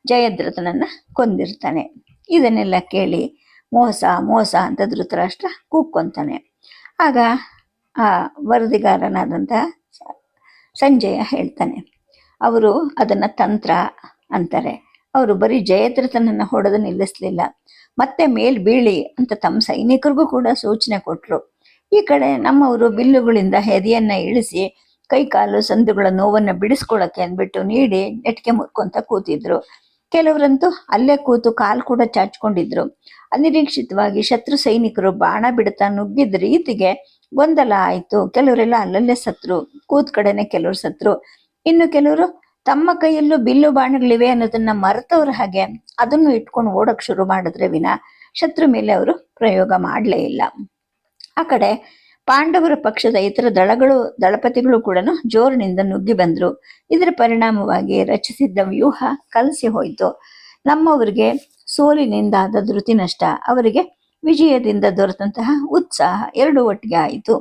ಜಯದ್ರಥನನ್ನ ಕೊಂದಿರ್ತಾನೆ. ಇದನ್ನೆಲ್ಲ ಕೇಳಿ ಮೋಸ ಮೋಸ ಅಂತ ಧೃತರಾಷ್ಟ್ರ ಕೂಗ್ಕೊಂತಾನೆ. ಆಗ ಆ ವರದಿಗಾರನಾದಂಥ ಸಂಜಯ ಹೇಳ್ತಾನೆ, ಅವರು ಅದನ್ನ ತಂತ್ರ ಅಂತಾರೆ. ಅವರು ಬರೀ ಜಯದ್ರಥನನ್ನ ಹೊಡೆದು ನಿಲ್ಲಿಸ್ಲಿಲ್ಲ, ಮತ್ತೆ ಮೇಲ್ ಬೀಳಿ ಅಂತ ತಮ್ಮ ಸೈನಿಕರಿಗೂ ಕೂಡ ಸೂಚನೆ ಕೊಟ್ರು. ಈ ಕಡೆ ನಮ್ಮವರು ಬಿಲ್ಲುಗಳಿಂದ ಹೆದೆಯನ್ನ ಇಳಿಸಿ ಕೈಕಾಲು ಸಂದುಗಳ ನೋವನ್ನ ಬಿಡಿಸ್ಕೊಳಕ್ಕೆ ಅಂದ್ಬಿಟ್ಟು ನೀಡಿ ನೆಟ್ಗೆ ಮುರ್ಕೊಂತ ಕೂತಿದ್ರು. ಕೆಲವರಂತೂ ಅಲ್ಲೇ ಕೂತು ಕಾಲು ಕೂಡ ಚಾಚ್ಕೊಂಡಿದ್ರು. ಅನಿರೀಕ್ಷಿತವಾಗಿ ಶತ್ರು ಸೈನಿಕರು ಬಾಣ ಬಿಡ್ತಾ ನುಗ್ಗಿದ ರೀತಿಗೆ ಗೊಂದಲ ಆಯ್ತು. ಕೆಲವರೆಲ್ಲ ಅಲ್ಲಲ್ಲೇ ಸತ್ರು, ಕೂತ್ ಕಡೆನೆ ಕೆಲವರು ಸತ್ರು. ಇನ್ನು ಕೆಲವರು ತಮ್ಮ ಕೈಯಲ್ಲೂ ಬಿಲ್ಲು ಬಾಣಗಳಿವೆ ಅನ್ನೋದನ್ನ ಮರೆತವ್ರ ಹಾಗೆ ಅದನ್ನು ಇಟ್ಕೊಂಡು ಓಡಕ್ ಶುರು ಮಾಡಿದ್ರೆ ವಿನ ಶತ್ರು ಮೇಲೆ ಅವರು ಪ್ರಯೋಗ ಮಾಡಲೇ ಇಲ್ಲ. ಆ ಕಡೆ ಪಾಂಡವರ ಪಕ್ಷದ ಇತರ ದಳಪತಿಗಳು ಕೂಡ ಜೋರಿನಿಂದ ನುಗ್ಗಿ ಬಂದ್ರು. ಇದರ ಪರಿಣಾಮವಾಗಿ ರಚಿಸಿದ್ದ ವ್ಯೂಹ ಕಲಸಿ ಹೋಯಿತು. ನಮ್ಮವರಿಗೆ ಸೋಲಿನಿಂದಾದ ಧೃತಿ ನಷ್ಟ, ಅವರಿಗೆ ವಿಜಯದಿಂದ ದೊರೆತಂತಹ ಉತ್ಸಾಹ ಎರಡೂ ಒಟ್ಟಿಗೆ ಆಯಿತು.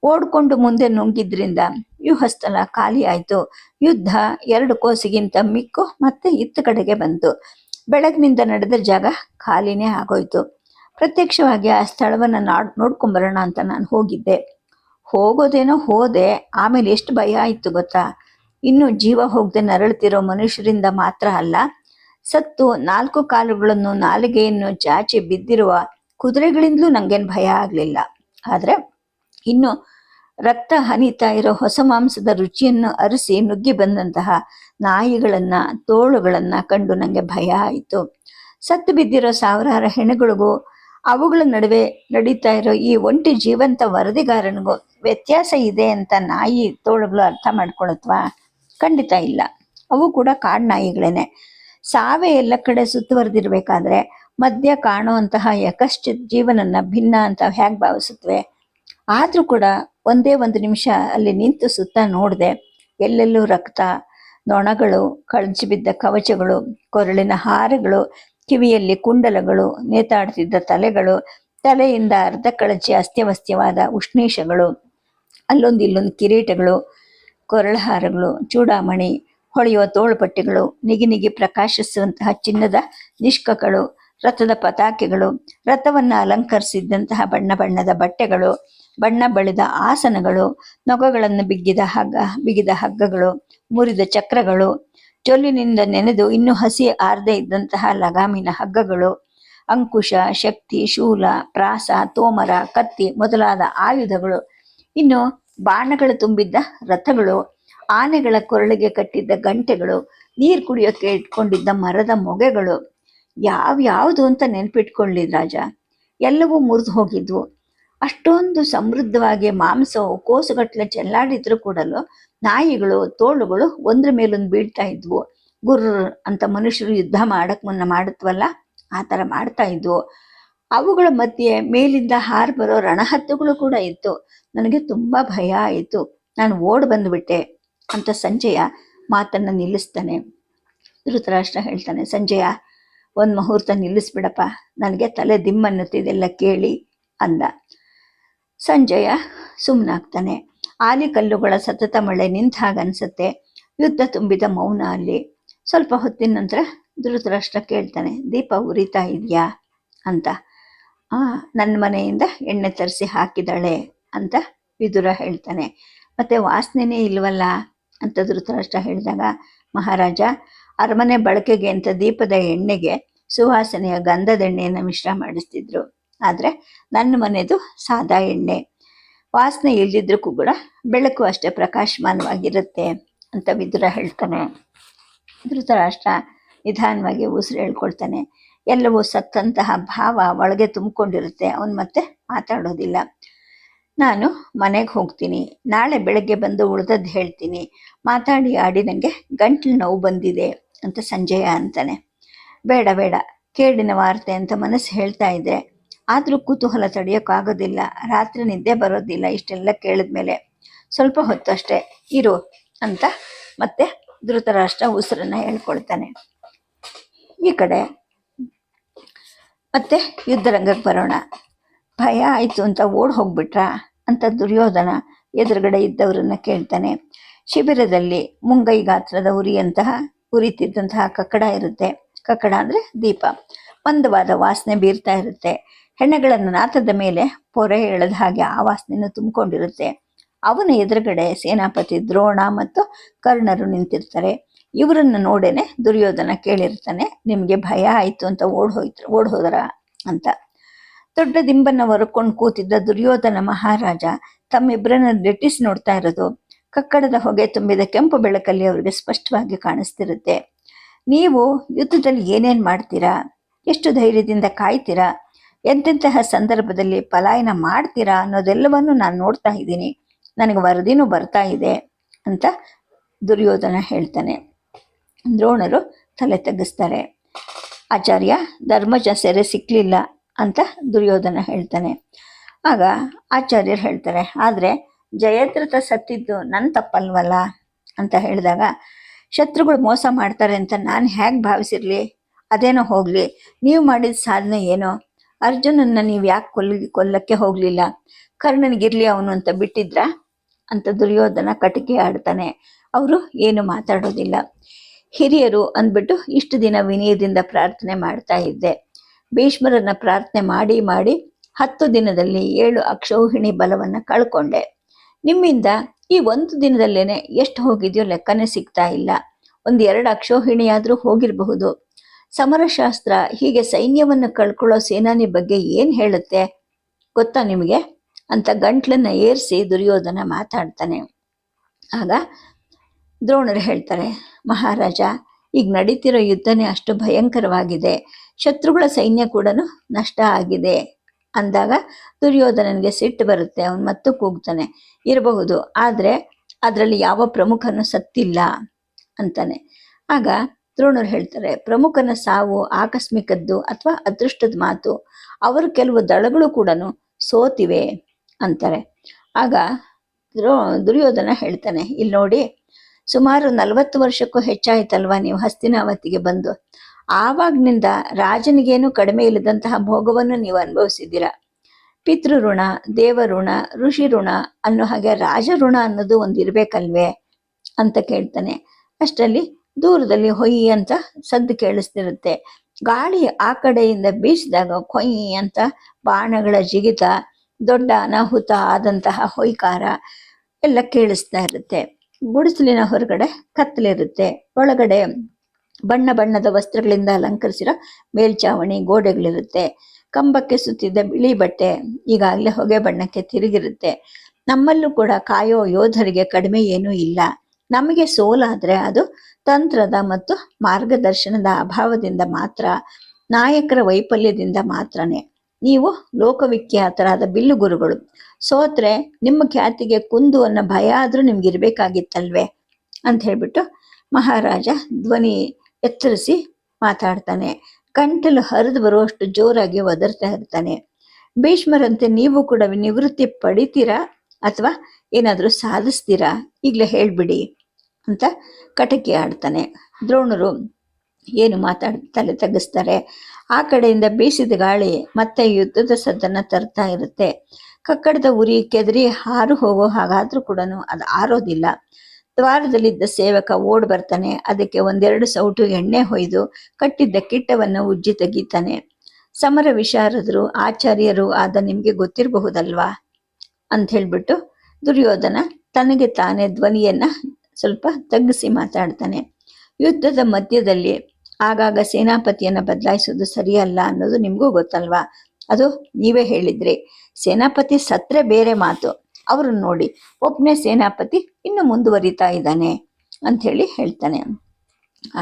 ಓಡ್ಕೊಂಡು ಮುಂದೆ ನುಗ್ಗಿದ್ರಿಂದ ವ್ಯೂಹಸ್ಥಳ ಖಾಲಿ ಆಯಿತು. ಯುದ್ಧ 2 ಕೋಸಿಗಿಂತ ಮಿಕ್ಕು ಮತ್ತೆ ಇತ್ತ ಕಡೆಗೆ ಬಂತು. ಬೆಳಗಿನಿಂದ ನಡೆದ ಜಾಗ ಖಾಲಿನೇ ಆಗೋಯ್ತು. ಪ್ರತ್ಯಕ್ಷವಾಗಿ ಆ ಸ್ಥಳವನ್ನು ನೋಡ್ಕೊಂಬರೋಣ ಅಂತ ನಾನು ಹೋಗಿದ್ದೆ. ಹೋಗೋದೇನೋ ಹೋದೆ, ಆಮೇಲೆ ಎಷ್ಟು ಭಯ ಆಯಿತು ಗೊತ್ತಾ. ಇನ್ನು ಜೀವ ಹೋಗದೆ ನರಳುತ್ತಿರೋ ಮನುಷ್ಯರಿಂದ ಮಾತ್ರ ಅಲ್ಲ, ಸತ್ತು 4 ಕಾಲುಗಳನ್ನು ನಾಲಿಗೆಯನ್ನು ಚಾಚಿ ಬಿದ್ದಿರುವ ಕುದುರೆಗಳಿಂದಲೂ ನಂಗೇನು ಭಯ ಆಗಲಿಲ್ಲ. ಆದರೆ ಇನ್ನು ರಕ್ತ ಹನಿತಾ ಇರೋ ಹೊಸ ಮಾಂಸದ ರುಚಿಯನ್ನು ಅರಿಸಿ ನುಗ್ಗಿ ಬಂದಂತಹ ನಾಯಿಗಳನ್ನ, ತೋಳುಗಳನ್ನ ಕಂಡು ನನಗೆ ಭಯ ಆಯಿತು. ಸತ್ತು ಬಿದ್ದಿರೋ ಸಾವಿರಾರು ಹೆಣಗಳಿಗೂ ಅವುಗಳ ನಡುವೆ ನಡೀತಾ ಇರೋ ಈ ಒಂಟಿ ಜೀವಂತ ವರದಿಗಾರನಿಗೂ ವ್ಯತ್ಯಾಸ ಇದೆ ಅಂತ ನಾಯಿ ತೋಳುಗಳು ಅರ್ಥ ಮಾಡ್ಕೊಳತ್ವಾ? ಖಂಡಿತ ಇಲ್ಲ. ಅವು ಕೂಡ ಕಾಡು ನಾಯಿಗಳೇನೆ. ಸಾವೇ ಎಲ್ಲ ಕಡೆ ಸುತ್ತುವರೆದಿರ್ಬೇಕಾದ್ರೆ ಮಧ್ಯ ಕಾಣುವಂತಹ ಯಕಶ್ಚ ಜೀವನನ್ನ ಭಿನ್ನ ಅಂತ ಹೇಗೆ ಭಾವಿಸುತ್ತವೆ? ಆದ್ರೂ ಕೂಡ ಒಂದೇ ಒಂದು ನಿಮಿಷ ಅಲ್ಲಿ ನಿಂತು ಸುತ್ತ ನೋಡಿದೆ. ಎಲ್ಲೆಲ್ಲೂ ರಕ್ತ, ನೊಣಗಳು, ಕಳಚಿ ಬಿದ್ದ ಕವಚಗಳು, ಕೊರಳಿನ ಹಾರಗಳು, ಕಿವಿಯಲ್ಲಿ ಕುಂಡಲಗಳು, ನೇತಾಡ್ತಿದ್ದ ತಲೆಗಳು, ತಲೆಯಿಂದ ಅರ್ಧ ಕಳಚಿ ಅಸ್ತ್ಯವಸ್ತ್ಯವಾದ ಉಷ್ಣೀಷಗಳು, ಅಲ್ಲೊಂದು ಇಲ್ಲೊಂದು ಕಿರೀಟಗಳು, ಕೊರಳಹಾರಗಳು, ಚೂಡಾಮಣಿ, ಹೊಳೆಯುವ ತೋಳುಪಟ್ಟಿಗಳು, ನಿಗಿ ಪ್ರಕಾಶಿಸುವಂತಹ ಚಿನ್ನದ ನಿಷ್ಕಗಳು, ರಥದ ಪತಾಕೆಗಳು, ರಥವನ್ನು ಅಲಂಕರಿಸಿದ್ದಂತಹ ಬಣ್ಣ ಬಣ್ಣದ ಬಟ್ಟೆಗಳು, ಬಣ್ಣ ಬಳಿದ ಆಸನಗಳು, ನೊಗಗಳನ್ನು ಬಿಗಿದ ಹಗ್ಗಗಳು, ಮುರಿದ ಚಕ್ರಗಳು, ಜೊಲ್ಲಿನಿಂದ ನೆನೆದು ಇನ್ನೂ ಹಸಿ ಆರ್ದೆ ಇದ್ದಂತಹ ಲಗಾಮಿನ ಹಗ್ಗಗಳು, ಅಂಕುಶ, ಶಕ್ತಿ, ಶೂಲ, ಪ್ರಾಸ, ತೋಮರ, ಕತ್ತಿ ಮೊದಲಾದ ಆಯುಧಗಳು, ಇನ್ನು ಬಾಣಗಳು ತುಂಬಿದ್ದ ರಥಗಳು, ಆನೆಗಳ ಕೊರಳಿಗೆ ಕಟ್ಟಿದ್ದ ಗಂಟೆಗಳು, ನೀರು ಕುಡಿಯೋಕ್ಕೆ ಇಟ್ಕೊಂಡಿದ್ದ ಮರದ ಮೊಗೆಗಳು, ಯಾವ್ಯಾವುದು ಅಂತ ನೆನ್ಪಿಟ್ಕೊಳ್ಳಿ ರಾಜ. ಎಲ್ಲವೂ ಮುರಿದು ಹೋಗಿದ್ವು. ಅಷ್ಟೊಂದು ಸಮೃದ್ಧವಾಗಿ ಮಾಂಸವು ಕೋಸುಗಟ್ಟಲೆ ಚೆಲ್ಲಾಡಿದ್ರು ಕೂಡಲು ನಾಯಿಗಳು, ತೋಳುಗಳು ಒಂದ್ರ ಮೇಲೊಂದು ಬೀಳ್ತಾ ಇದ್ವು. ಗುರ್ರ ಅಂತ ಮನುಷ್ಯರು ಯುದ್ಧ ಮಾಡಕ್ ಮುನ್ನ ಮಾಡುತ್ತವಲ್ಲ, ಆ ಥರ ಮಾಡ್ತಾ ಇದ್ವು. ಅವುಗಳ ಮಧ್ಯೆ ಮೇಲಿಂದ ಹಾರು ಬರೋ ರಣಹದ್ದುಗಳು ಕೂಡ ಇತ್ತು. ನನಗೆ ತುಂಬಾ ಭಯ ಆಯಿತು. ನಾನು ಓಡ್ ಬಂದುಬಿಟ್ಟೆ ಅಂತ ಸಂಜಯ ಮಾತನ್ನ ನಿಲ್ಲಿಸ್ತಾನೆ. ಧೃತರಾಷ್ಟ್ರ ಹೇಳ್ತಾನೆ, ಸಂಜಯ, ಒಂದು ಮುಹೂರ್ತ ನಿಲ್ಲಿಸ್ಬಿಡಪ್ಪ, ನನಗೆ ತಲೆ ದಿಮ್ಮನ್ನುತ್ತಿದೆಲ್ಲ ಕೇಳಿ ಅಂದ. ಸಂಜಯ ಸುಮ್ಮನಾಗ್ತಾನೆ. ಆಲಿಕಲ್ಲುಗಳ ಸತತ ಮಳೆ ನಿಂತ ಹಾಗನ್ಸತ್ತೆ. ಯುದ್ಧ ತುಂಬಿದ ಮೌನ ಅಲ್ಲಿ. ಸ್ವಲ್ಪ ಹೊತ್ತಿನ ನಂತರ ಧೃತರಾಷ್ಟ್ರ ಕೇಳ್ತಾನೆ, ದೀಪ ಉರಿತಾ ಇದೆಯಾ ಅಂತ. ನನ್ನ ಮನೆಯಿಂದ ಎಣ್ಣೆ ತರಿಸಿ ಹಾಕಿದಾಳೆ ಅಂತ ವಿದುರ ಹೇಳ್ತಾನೆ. ಮತ್ತೆ ವಾಸನೆನೇ ಇಲ್ವಲ್ಲ ಅಂತ ಧೃತರಾಷ್ಟ್ರ ಹೇಳಿದಾಗ, ಮಹಾರಾಜ, ಅರಮನೆ ಬಳಕೆಗೆ ಅಂತ ದೀಪದ ಎಣ್ಣೆಗೆ ಸುವಾಸನೆಯ ಗಂಧದ ಎಣ್ಣೆಯನ್ನು ಮಿಶ್ರ ಮಾಡಿಸ್ತಿದ್ರು. ಆದರೆ ನನ್ನ ಮನೆದು ಸಾದಾ ಎಣ್ಣೆ. ವಾಸನೆ ಇಲ್ದಿದ್ರೂ ಕೂಡ ಬೆಳಕು ಅಷ್ಟೇ ಪ್ರಕಾಶಮಾನವಾಗಿರುತ್ತೆ ಅಂತ ವಿದುರ ಹೇಳ್ತಾನೆ. ಧೃತರಾಷ್ಟ್ರ ನಿಧಾನವಾಗಿ ಉಸಿರು ಹೇಳ್ಕೊಳ್ತಾನೆ. ಎಲ್ಲವೂ ಸತ್ತಂತಹ ಭಾವ ಒಳಗೆ ತುಂಬಿಕೊಂಡಿರುತ್ತೆ. ಅವನು ಮತ್ತೆ ಮಾತಾಡೋದಿಲ್ಲ. ನಾನು ಮನೆಗೆ ಹೋಗ್ತೀನಿ, ನಾಳೆ ಬೆಳಗ್ಗೆ ಬಂದು ಉಳ್ದದ್ದು ಹೇಳ್ತೀನಿ. ಮಾತಾಡಿ ಆಡಿ ನನಗೆ ಗಂಟ್ಲು ನೋವು ಬಂದಿದೆ ಅಂತ ಸಂಜಯ ಅಂತಾನೆ. ಬೇಡ ಬೇಡ, ಕೇಡಿನ ವಾರ್ತೆ ಅಂತ ಮನಸ್ಸು ಹೇಳ್ತಾ ಇದೆ. ಆದರೂ ಕುತೂಹಲ ತಡೆಯೋಕ್ಕಾಗೋದಿಲ್ಲ. ರಾತ್ರಿ ನಿದ್ದೆ ಬರೋದಿಲ್ಲ ಇಷ್ಟೆಲ್ಲ ಕೇಳಿದ್ಮೇಲೆ. ಸ್ವಲ್ಪ ಹೊತ್ತು ಅಷ್ಟೇ ಇರು ಅಂತ ಮತ್ತೆ ಧೃತರಾಷ್ಟ್ರ ಉಸಿರನ್ನ ಹೇಳ್ಕೊಳ್ತಾನೆ. ಈ ಕಡೆ ಮತ್ತೆ ಯುದ್ಧರಂಗಕ್ಕೆ ಬರೋಣ. ಭಯ ಆಯಿತು ಅಂತ ಓಡ್ ಹೋಗ್ಬಿಟ್ರಾ ಅಂತ ದುರ್ಯೋಧನ ಎದುರುಗಡೆ ಇದ್ದವರನ್ನ ಕೇಳ್ತಾನೆ. ಶಿಬಿರದಲ್ಲಿ ಮುಂಗೈ ಗಾತ್ರದ ಉರಿತಿದ್ದಂತಹ ಕಕ್ಕಡ ಇರುತ್ತೆ. ಕಕ್ಕಡ ಅಂದರೆ ದೀಪ. ಮಂದವಾದ ವಾಸನೆ ಬೀರ್ತಾ ಇರುತ್ತೆ. ಹೆಣ್ಣೆಗಳ ನಾಥದ ಮೇಲೆ ಪೊರೆ ಎಳೆದ ಹಾಗೆ ಆ ವಾಸನೆಯನ್ನು ತುಂಬಿಕೊಂಡಿರುತ್ತೆ. ಅವನ ಎದುರುಗಡೆ ಸೇನಾಪತಿ ದ್ರೋಣ ಮತ್ತು ಕರ್ಣರು ನಿಂತಿರ್ತಾರೆ. ಇವರನ್ನು ನೋಡೇನೆ ದುರ್ಯೋಧನ ಕೇಳಿರ್ತಾನೆ, ನಿಮಗೆ ಭಯ ಆಯಿತು ಅಂತ ಓಡ್ ಹೋದರ ಅಂತ. ದೊಡ್ಡ ದಿಂಬನ್ನು ಹೊರಕೊಂಡು ಕೂತಿದ್ದ ದುರ್ಯೋಧನ ಮಹಾರಾಜ ತಮ್ಮಿಬ್ಬರನ್ನ ದಿಟ್ಟಿಸಿ ನೋಡ್ತಾ ಇರೋದು ಕಕ್ಕಡದ ಹೊಗೆ ತುಂಬಿದ ಕೆಂಪು ಬೆಳಕಲ್ಲಿ ಅವರಿಗೆ ಸ್ಪಷ್ಟವಾಗಿ ಕಾಣಿಸ್ತಿರುತ್ತೆ. ನೀವು ಯುದ್ಧದಲ್ಲಿ ಏನೇನು ಮಾಡ್ತೀರಾ, ಎಷ್ಟು ಧೈರ್ಯದಿಂದ ಕಾಯ್ತೀರಾ, ಎಂತೆಂತಹ ಸಂದರ್ಭದಲ್ಲಿ ಪಲಾಯನ ಮಾಡ್ತೀರಾ ಅನ್ನೋದೆಲ್ಲವನ್ನು ನಾನು ನೋಡ್ತಾ ಇದ್ದೀನಿ. ನನಗೆ ವರದಿನೂ ಬರ್ತಾ ಇದೆ ಅಂತ ದುರ್ಯೋಧನ ಹೇಳ್ತಾನೆ. ದ್ರೋಣರು ತಲೆ ತಗ್ಗಿಸ್ತಾರೆ. ಆಚಾರ್ಯ, ಧರ್ಮಜ ಸೆರೆ ಸಿಕ್ಕಲಿಲ್ಲ ಅಂತ ದುರ್ಯೋಧನ ಹೇಳ್ತಾನೆ. ಆಗ ಆಚಾರ್ಯರು ಹೇಳ್ತಾರೆ, ಆದರೆ ಜಯದ್ರಥ ಸತ್ತಿದ್ದು ನನ್ನ ತಪ್ಪಲ್ವಲ್ಲ ಅಂತ ಹೇಳಿದಾಗ, ಶತ್ರುಗಳು ಮೋಸ ಮಾಡ್ತಾರೆ ಅಂತ ನಾನು ಹೇಗೆ ಭಾವಿಸಿರ್ಲಿ? ಅದೇನೋ ಹೋಗಲಿ, ನೀವು ಮಾಡಿದ ಸಾಧನೆ ಏನೋ? ಅರ್ಜುನನ್ನ ನೀವು ಯಾಕೆ ಕೊಲ್ಲಕ್ಕೆ ಹೋಗಲಿಲ್ಲ? ಕರ್ಣನಿಗಿರ್ಲಿ ಅವನು ಅಂತ ಬಿಟ್ಟಿದ್ರ ಅಂತ ದುರ್ಯೋಧನ ಕಟಿಕೆ ಆಡ್ತಾನೆ. ಅವರು ಏನು ಮಾತಾಡೋದಿಲ್ಲ. ಹಿರಿಯರು ಅಂದ್ಬಿಟ್ಟು ಇಷ್ಟು ದಿನ ವಿನಯದಿಂದ ಪ್ರಾರ್ಥನೆ ಮಾಡ್ತಾ ಇದ್ದೆ. ಭೀಷ್ಮರನ್ನ ಪ್ರಾರ್ಥನೆ ಮಾಡಿ ಮಾಡಿ 10 ದಿನದಲ್ಲಿ 7 ಅಕ್ಷೌಹಿಣಿ ಬಲವನ್ನು ಕಳ್ಕೊಂಡೆ. ನಿಮ್ಮಿಂದ ಈ 1 ದಿನದಲ್ಲೇನೆ ಎಷ್ಟು ಹೋಗಿದೆಯೋ ಲೆಕ್ಕನೇ ಸಿಗ್ತಾ ಇಲ್ಲ. 1-2 ಅಕ್ಷೌಹಿಣಿಯಾದರೂ ಹೋಗಿರಬಹುದು. ಸಮರಶಾಸ್ತ್ರ ಹೀಗೆ ಸೈನ್ಯವನ್ನು ಕಳ್ಕೊಳ್ಳೋ ಸೇನಾನಿ ಬಗ್ಗೆ ಏನು ಹೇಳುತ್ತೆ ಗೊತ್ತಾ ನಿಮಗೆ ಅಂತ ಗಂಟ್ಲನ್ನ ಏರಿಸಿ ದುರ್ಯೋಧನ ಮಾತಾಡ್ತಾನೆ. ಆಗ ದ್ರೋಣರು ಹೇಳ್ತಾರೆ, ಮಹಾರಾಜ, ಈಗ ನಡೀತಿರೋ ಯುದ್ಧನೇ ಅಷ್ಟು ಭಯಂಕರವಾಗಿದೆ, ಶತ್ರುಗಳ ಸೈನ್ಯ ಕೂಡ ನಷ್ಟ ಆಗಿದೆ ಅಂದಾಗ ದುರ್ಯೋಧನನಿಗೆ ಸಿಟ್ಟು ಬರುತ್ತೆ. ಅವನು ಮತ್ತು ಕೂಗ್ತಾನೆ, ಇರಬಹುದು, ಆದರೆ ಅದರಲ್ಲಿ ಯಾವ ಪ್ರಮುಖನು ಸತ್ತಿಲ್ಲ ಅಂತಾನೆ. ಆಗ ದ್ರೋಣರು ಹೇಳ್ತಾರೆ, ಪ್ರಮುಖನ ಸಾವು ಆಕಸ್ಮಿಕದ್ದು ಅಥವಾ ಅದೃಷ್ಟದ ಮಾತು, ಅವರು ಕೆಲವು ದಳಗಳು ಕೂಡ ಸೋತಿವೆ ಅಂತಾರೆ. ಆಗ ದುರ್ಯೋಧನ ಹೇಳ್ತಾನೆ, ಇಲ್ಲಿ ನೋಡಿ, ಸುಮಾರು 40 ವರ್ಷಕ್ಕೂ ಹೆಚ್ಚಾಯ್ತಲ್ವಾ ನೀವು ಹಸ್ತಿನಾವತಿಗೆ ಬಂದು. ಆವಾಗ್ನಿಂದ ರಾಜನಿಗೇನು ಕಡಿಮೆ ಇಲ್ಲದಂತಹ ಭೋಗವನ್ನು ನೀವು ಅನುಭವಿಸಿದ್ದೀರಾ. ಪಿತೃಋಣ, ದೇವಋಣ, ಋಷಿ ಋಣ ಅನ್ನೋ ಹಾಗೆ ರಾಜಋಣ ಅನ್ನೋದು ಒಂದು ಇರ್ಬೇಕಲ್ವೇ ಅಂತ ಕೇಳ್ತಾನೆ. ಅಷ್ಟರಲ್ಲಿ ದೂರದಲ್ಲಿ ಹೊಯ್ ಅಂತ ಸದ್ದು ಕೇಳಿಸ್ತಿರುತ್ತೆ. ಗಾಳಿ ಆ ಕಡೆಯಿಂದ ಬೀಸಿದಾಗ ಕೊಯ್ ಅಂತ ಬಾಣಗಳ ಜಿಗಿತ, ದೊಡ್ಡ ಅನಾಹುತ ಆದಂತಹ ಹೊಯ್ಕಾರ ಎಲ್ಲ ಕೇಳಿಸ್ತಾ ಇರುತ್ತೆ. ಗುಡಿಸಲಿನ ಹೊರಗಡೆ ಕತ್ತಲಿರುತ್ತೆ, ಒಳಗಡೆ ಬಣ್ಣ ಬಣ್ಣದ ವಸ್ತ್ರಗಳಿಂದ ಅಲಂಕರಿಸಿರೋ ಮೇಲ್ಚಾವಣಿ ಗೋಡೆಗಳಿರುತ್ತೆ. ಕಂಬಕ್ಕೆ ಸುತ್ತಿದ್ದ ಬಿಳಿ ಬಟ್ಟೆ ಈಗಾಗಲೇ ಹೊಗೆ ಬಣ್ಣಕ್ಕೆ ತಿರುಗಿರುತ್ತೆ. ನಮ್ಮಲ್ಲೂ ಕೂಡ ಕಾಯೋ ಯೋಧರಿಗೆ ಕಡಿಮೆ ಏನೂ ಇಲ್ಲ. ನಮಗೆ ಸೋಲಾದ್ರೆ ಅದು ತಂತ್ರದ ಮತ್ತು ಮಾರ್ಗದರ್ಶನದ ಅಭಾವದಿಂದ ಮಾತ್ರ, ನಾಯಕರ ವೈಫಲ್ಯದಿಂದ ಮಾತ್ರನೇ. ನೀವು ಲೋಕವಿಖ್ಯಾತರಾದ ಬಿಲ್ಲುಗುರುಗಳು, ಸೋತ್ರೆ ನಿಮ್ಮ ಖ್ಯಾತಿಗೆ ಕುಂದು ಅನ್ನೋ ಭಯ ಆದ್ರೂ ನಿಮ್ಗೆ ಇರ್ಬೇಕಾಗಿತ್ತಲ್ವೇ ಅಂತ ಹೇಳ್ಬಿಟ್ಟು ಮಹಾರಾಜ ಧ್ವನಿ ಎತ್ತರಿಸಿ ಮಾತಾಡ್ತಾನೆ. ಗಂಟಲು ಹರಿದು ಬರುವಷ್ಟು ಜೋರಾಗಿ ಒದರ್ತಾ ಇರ್ತಾನೆ. ಭೀಷ್ಮರಂತೆ ನೀವು ಕೂಡ ನಿವೃತ್ತಿ ಪಡಿತೀರಾ ಅಥವಾ ಏನಾದರೂ ಸಾಧಿಸ್ತೀರಾ, ಈಗಲೇ ಹೇಳ್ಬಿಡಿ ಅಂತ ಕಟಕಿ ಆಡ್ತಾನೆ. ದ್ರೋಣರು ಏನು ತಲೆ ತಗ್ಗಿಸ್ತಾರೆ. ಆ ಕಡೆಯಿಂದ ಬೀಸಿದ ಗಾಳಿ ಮತ್ತೆ ಯುದ್ಧದ ಸದ್ದನ್ನು ತರ್ತಾ ಇರುತ್ತೆ. ಕಕ್ಕಡದ ಉರಿ ಕೆದರಿ ಹಾರು ಹೋಗೋ ಹಾಗಾದ್ರೂ ಕೂಡ ಅದು ಆರೋದಿಲ್ಲ. ದ್ವಾರದಲ್ಲಿದ್ದ ಸೇವಕ ಓಡ್ ಬರ್ತಾನೆ. ಅದಕ್ಕೆ 1-2 ಸೌಟು ಎಣ್ಣೆ ಹೊಯ್ದು ಕಟ್ಟಿದ್ದ ಕಿಟ್ಟವನ್ನು ಉಜ್ಜಿ ತೆಗಿತಾನೆ. ಸಮರ ವಿಶಾರದರು, ಆಚಾರ್ಯರು ಆದ ನಿಮ್ಗೆ ಗೊತ್ತಿರಬಹುದಲ್ವಾ ಅಂತ ಹೇಳ್ಬಿಟ್ಟು ದುರ್ಯೋಧನ ತನಗೆ ತಾನೇ ಧ್ವನಿಯನ್ನ ಸ್ವಲ್ಪ ತಗ್ಗಿಸಿ ಮಾತಾಡ್ತಾನೆ. ಯುದ್ಧದ ಮಧ್ಯದಲ್ಲಿ ಆಗಾಗ ಸೇನಾಪತಿಯನ್ನ ಬದಲಾಯಿಸೋದು ಸರಿಯಲ್ಲ ಅನ್ನೋದು ನಿಮ್ಗೂ ಗೊತ್ತಲ್ವಾ. ಅದು ನೀವೇ ಹೇಳಿದ್ರಿ. ಸೇನಾಪತಿ ಸತ್ರೆ ಬೇರೆ ಮಾತು, ಅವ್ರನ್ನ ನೋಡಿ ಒಬ್ಬನೇ ಸೇನಾಪತಿ ಇನ್ನು ಮುಂದುವರಿತಾ ಇದ್ದಾನೆ ಅಂಥೇಳಿ ಹೇಳ್ತಾನೆ.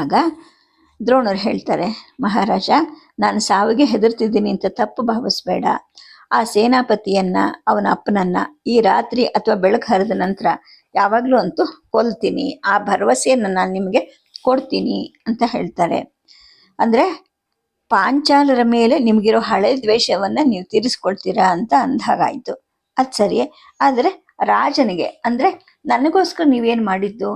ಆಗ ದ್ರೋಣರು ಹೇಳ್ತಾರೆ, ಮಹಾರಾಜ, ನಾನು ಸಾವಿಗೆ ಹೆದರ್ತಿದ್ದೀನಿ ಅಂತ ತಪ್ಪು ಭಾವಿಸ್ಬೇಡ. ಆ ಸೇನಾಪತಿಯನ್ನ, ಅವನ ಅಪ್ಪನನ್ನ ಈ ರಾತ್ರಿ ಅಥವಾ ಬೆಳಕು ಹರಿದ ನಂತರ ಯಾವಾಗಲೂ ಅಂತೂ ಕೊಲ್ತೀನಿ. ಆ ಭರವಸೆಯನ್ನು ನಾನು ನಿಮಗೆ ಕೊಡ್ತೀನಿ ಅಂತ ಹೇಳ್ತಾರೆ. ಅಂದರೆ ಪಾಂಚಾಲರ ಮೇಲೆ ನಿಮಗಿರೋ ಹಳೆ ದ್ವೇಷವನ್ನು ನೀವು ತೀರಿಸ್ಕೊಳ್ತೀರಾ ಅಂತ ಅಂದಾಗಾಯ್ತು. ಅದು ಸರಿಯೇ, ಆದರೆ ರಾಜನಿಗೆ ಅಂದರೆ ನನಗೋಸ್ಕರ ನೀವೇನು ಮಾಡಿದ್ದು,